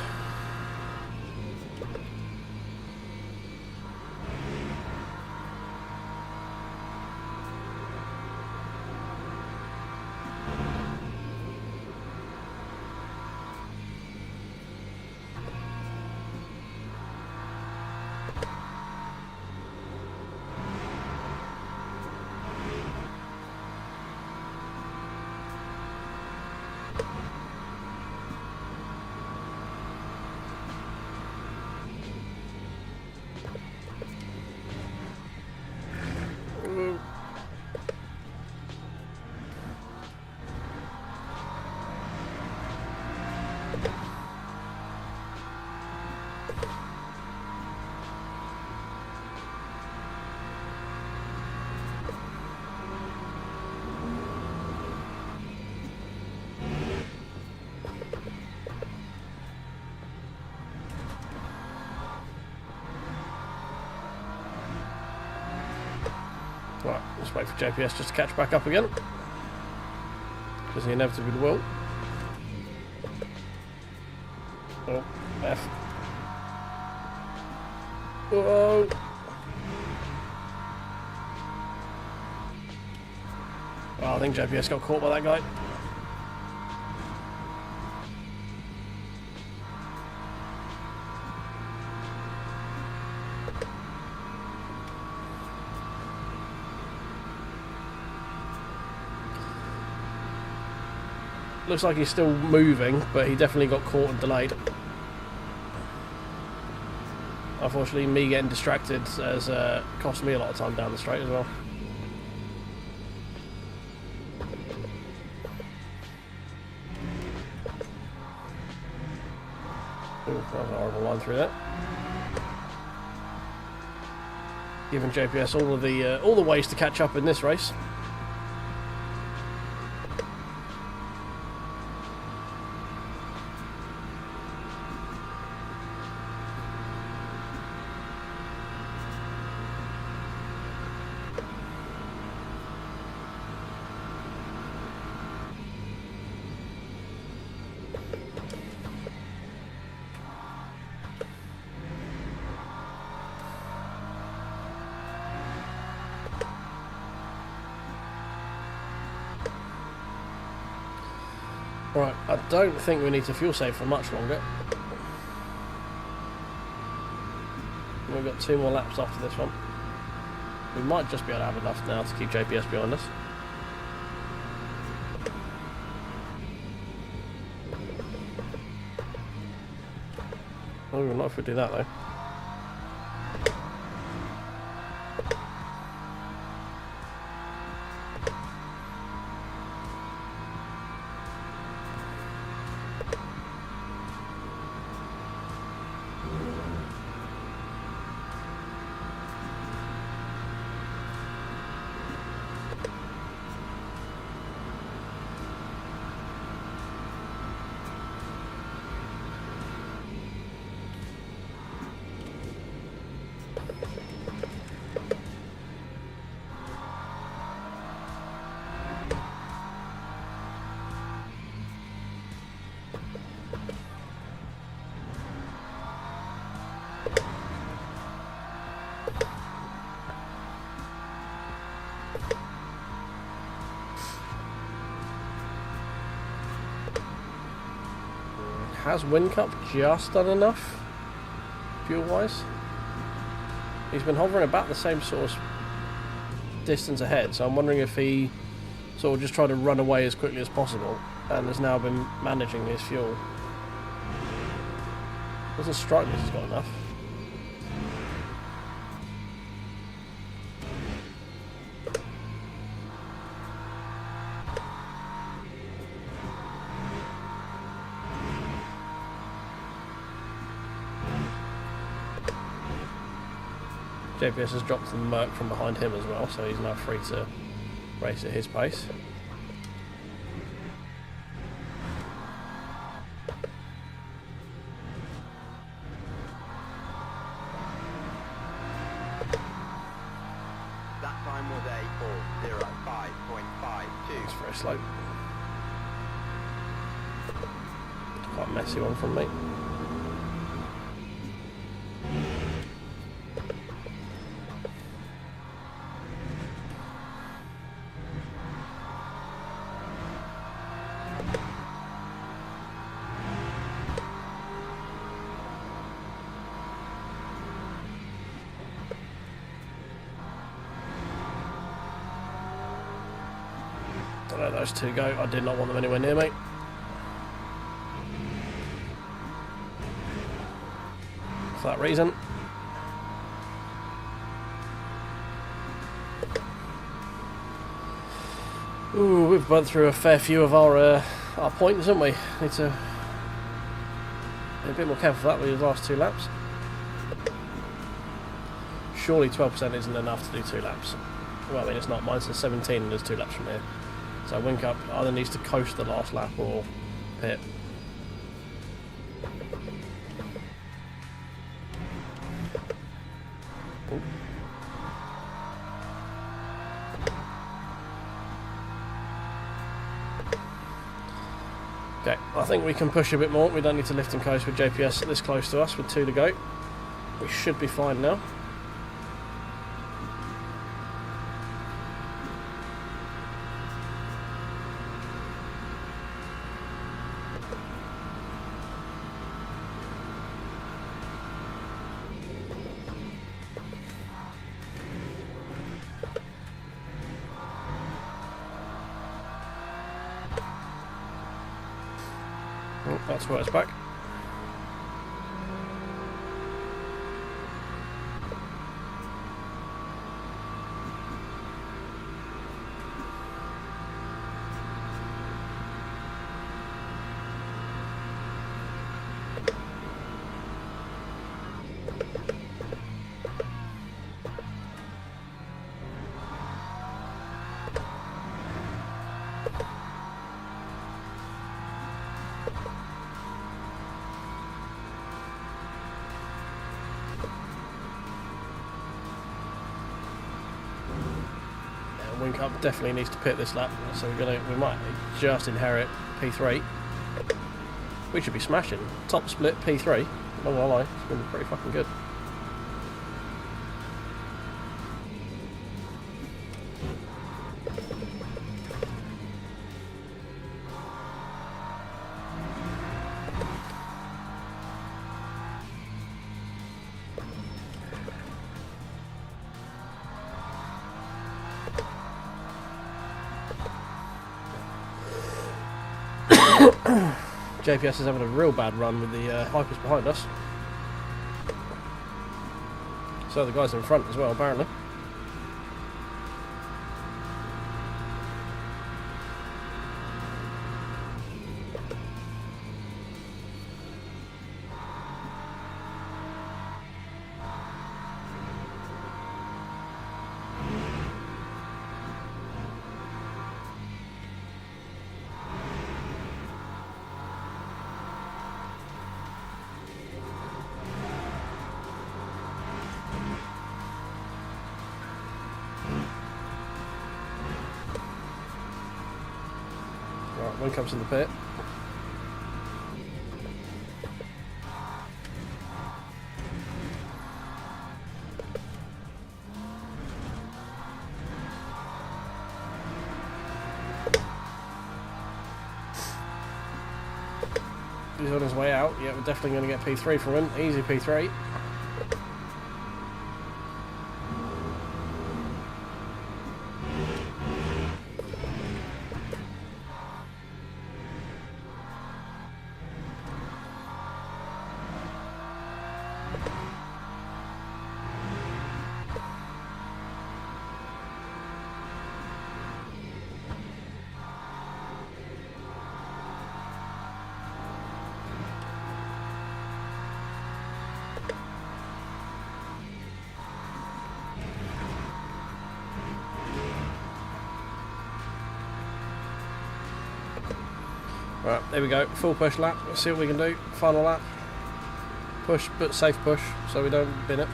Right, let's wait for JPS just to catch back up again, because he inevitably will. Oh, F. Whoa! Oh, I think JPS got caught by that guy. Looks like he's still moving, but he definitely got caught and delayed. Unfortunately, me getting distracted has cost me a lot of time down the straight as well. Ooh, that was a horrible line through that. Giving JPS all the ways to catch up in this race. Right, I don't think we need to fuel save for much longer. We've got 2 more laps after this one. We might just be able to have enough now to keep JPS behind us. Oh, not if we do that though. Has WinCup just done enough fuel-wise? He's been hovering about the same sort of distance ahead, so I'm wondering if he sort of just tried to run away as quickly as possible and has now been managing his fuel. Doesn't strike me as he's got enough. JPS has dropped the Merc from behind him as well, so he's now free to race at his pace. That time was a 4:05.52. It's very slow. quite a messy one from me. Don't know, those two go. I did not want them anywhere near me. For that reason. Ooh, we've burnt through a fair few of our points, haven't we? Need to be a bit more careful for that with these last 2 laps. Surely 12% isn't enough to do 2 laps. Well, I mean, it's not. Mine says 17 and there's 2 laps from here. So Whincup either needs to coast the last lap or pit. Ooh. Okay, I think we can push a bit more. We don't need to lift and coast with JPS this close to us with 2 to go. We should be fine now. Oh, that's where it's back. Whincup definitely needs to pit this lap, so we might just inherit P3. We should be smashing. Top split P3. Not gonna lie, it's been pretty fucking good. JPS is having a real bad run with the Hypers behind us. So the guys in front as well, apparently. One comes in the pit. He's on his way out. Yeah, we're definitely going to get P3 from him. Easy P3. Right, there we go. Full push lap. Let's see what we can do. Final lap. Push, but safe push, so we don't bin it.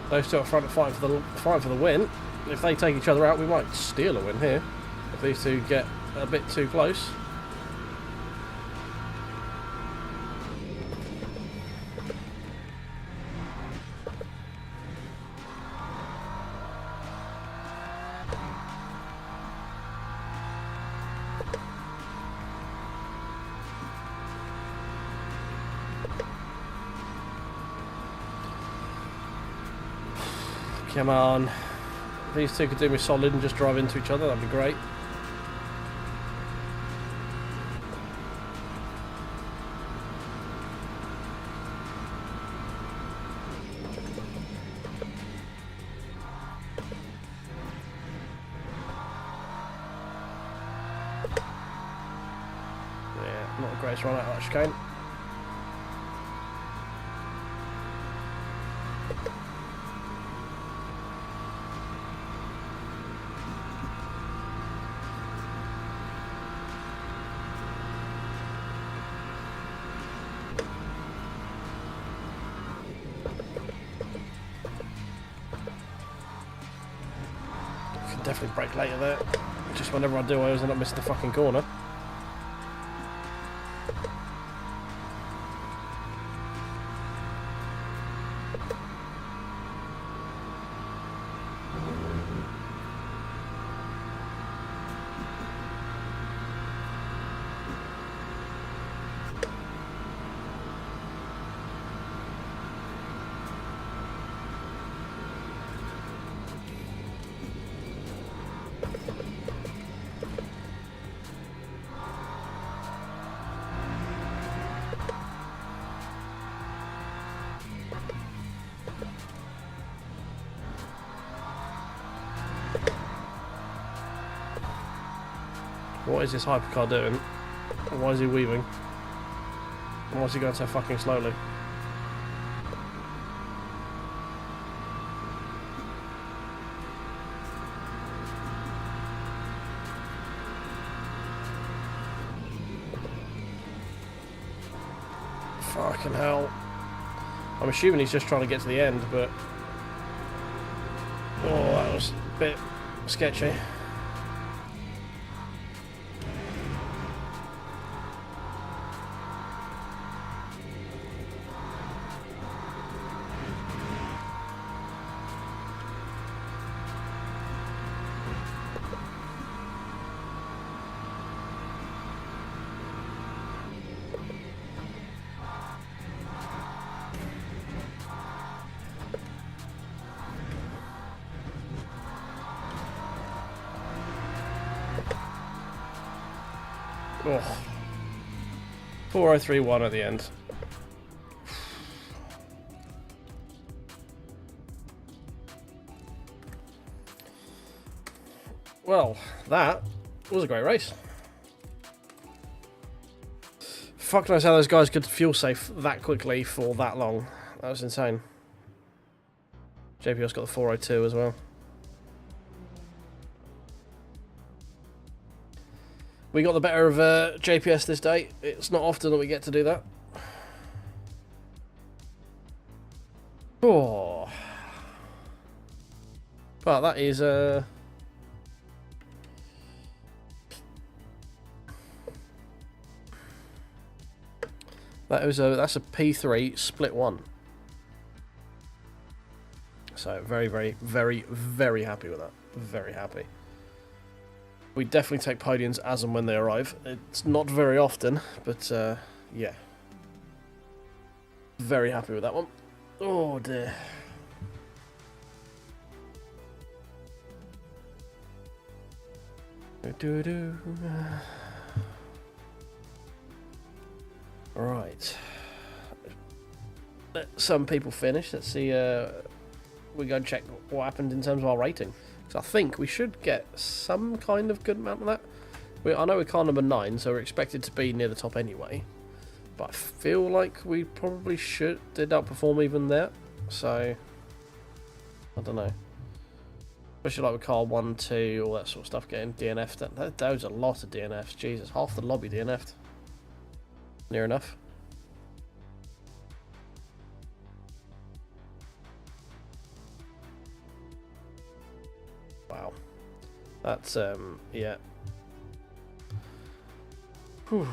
Those two up front are fighting for the win. If they take each other out, we might steal a win here. If these two get a bit too close. Come on. If these two could do me solid and just drive into each other, that'd be great. Yeah, not the greatest run out of that chicane. Definitely brake later there. Just whenever I do, I always end up missing the fucking corner. What is this hypercar doing? Why is he weaving? Why is he going so fucking slowly? Fucking hell. I'm assuming he's just trying to get to the end, but... Oh, that was a bit sketchy. Oh. 4031 at the end. Well, that was a great race. Fuck knows how those guys could fuel safe that quickly for that long. That was insane. JPS got the 402 as well. We got the better of JPS this day. It's not often that we get to do that. Oh. But that is that was that's a P3 split 1. So very, very, very, very happy with that. Very happy. We definitely take podiums as and when they arrive. It's not very often, but yeah. Very happy with that one. Oh dear. Right. Let some people finish. Let's see. We go and check what happened in terms of our rating. So I think we should get some kind of good amount of that. I know we're car number 9, so we're expected to be near the top anyway. But I feel like we probably did outperform even there. So, I don't know. Especially like with car 1, 2, all that sort of stuff getting DNF'd. That was a lot of DNFs. Jesus, half the lobby DNF'd. Near enough. Wow. That's yeah. Whew.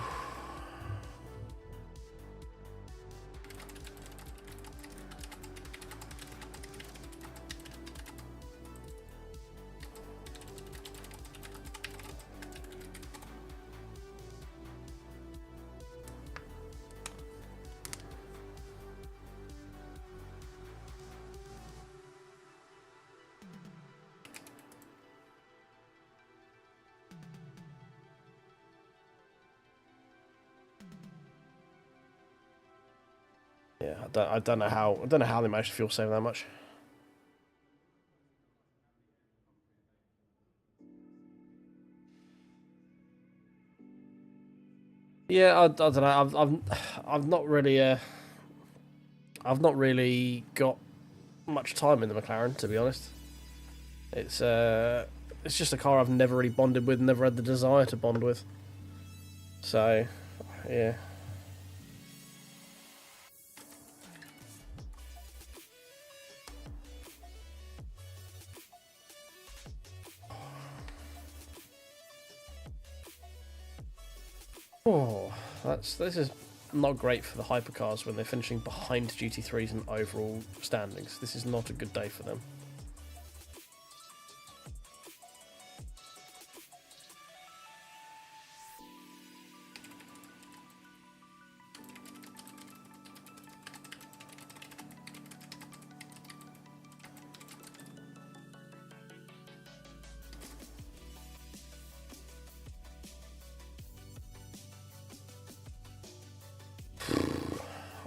Yeah, I don't know how they managed to fuel save that much. Yeah, I don't know. I've not really got much time in the McLaren, to be honest. It's just a car I've never really bonded with, never had the desire to bond with. So, yeah. Oh, this is not great for the hypercars when they're finishing behind GT3s in overall standings. This is not a good day for them.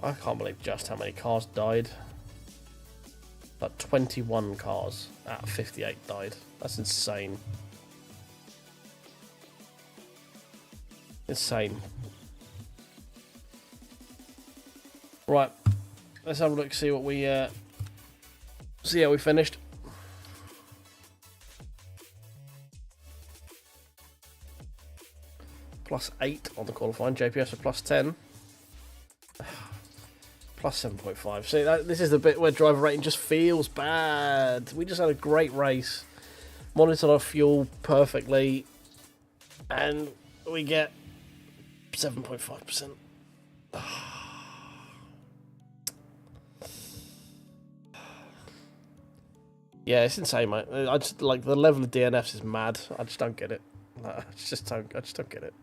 I can't believe just how many cars died. Like 21 cars out of 58 died. That's insane. Insane. Right, let's have a look, see what we see how we finished. +8 on the qualifying. JPS for +10. +7.5. See, this is the bit where driver rating just feels bad. We just had a great race, monitored our fuel perfectly, and we get 7.5%. Yeah, it's insane, mate. I just like the level of DNFs is mad. I just don't get it. I just don't get it.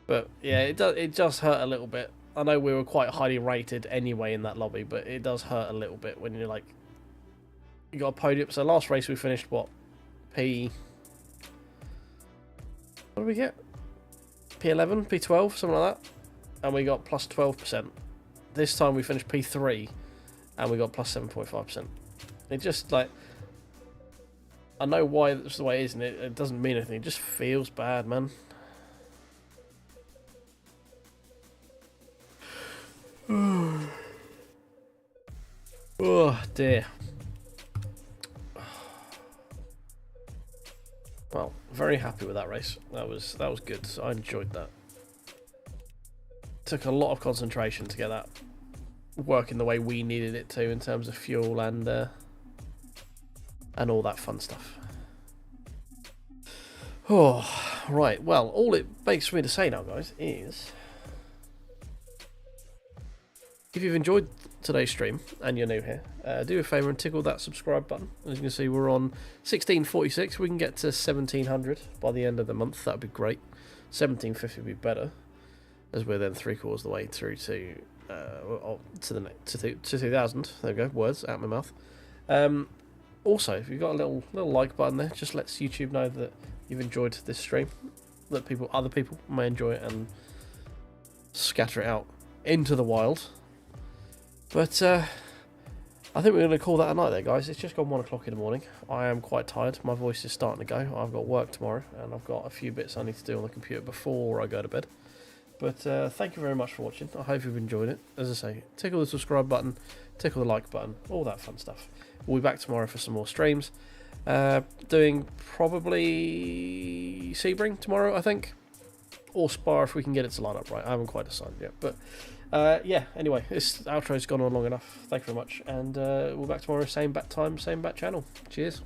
But yeah, it does hurt a little bit. I know we were quite highly rated anyway in that lobby, but it does hurt a little bit when you're like, you got a podium. So last race we finished what? What did we get? P11, P12, something like that, and we got +12%. This time we finished P3, and we got +7.5%. It just like, I know why that's the way it is, and it doesn't mean anything. It just feels bad, man. Oh dear. Well, very happy with that race. That was good. I enjoyed that. Took a lot of concentration to get that working the way we needed it to in terms of fuel and all that fun stuff. Oh, right. Well, all it makes for me to say now, guys, is if you've enjoyed today's stream and you're new here, do a favour and tickle that subscribe button. As you can see, we're on 1646. We can get to 1700 by the end of the month. That'd be great. 1750 would be better, as we're then 3/4 of the way through to 2000. There we go. Words out of my mouth. Also, if you've got a little like button there, just lets YouTube know that you've enjoyed this stream, that other people may enjoy it and scatter it out into the wild. But I think we're going to call that a night there, guys. It's just gone 1 o'clock in the morning. I am quite tired. My voice is starting to go. I've got work tomorrow, and I've got a few bits I need to do on the computer before I go to bed. But thank you very much for watching. I hope you've enjoyed it. As I say, tickle the subscribe button, tickle the like button, all that fun stuff. We'll be back tomorrow for some more streams. Doing probably Sebring tomorrow, I think. Or Spa if we can get it to line up right. I haven't quite decided yet. But Yeah, anyway, this outro's gone on long enough. Thank you very much. And we're back tomorrow, same bat time, same bat channel. Cheers.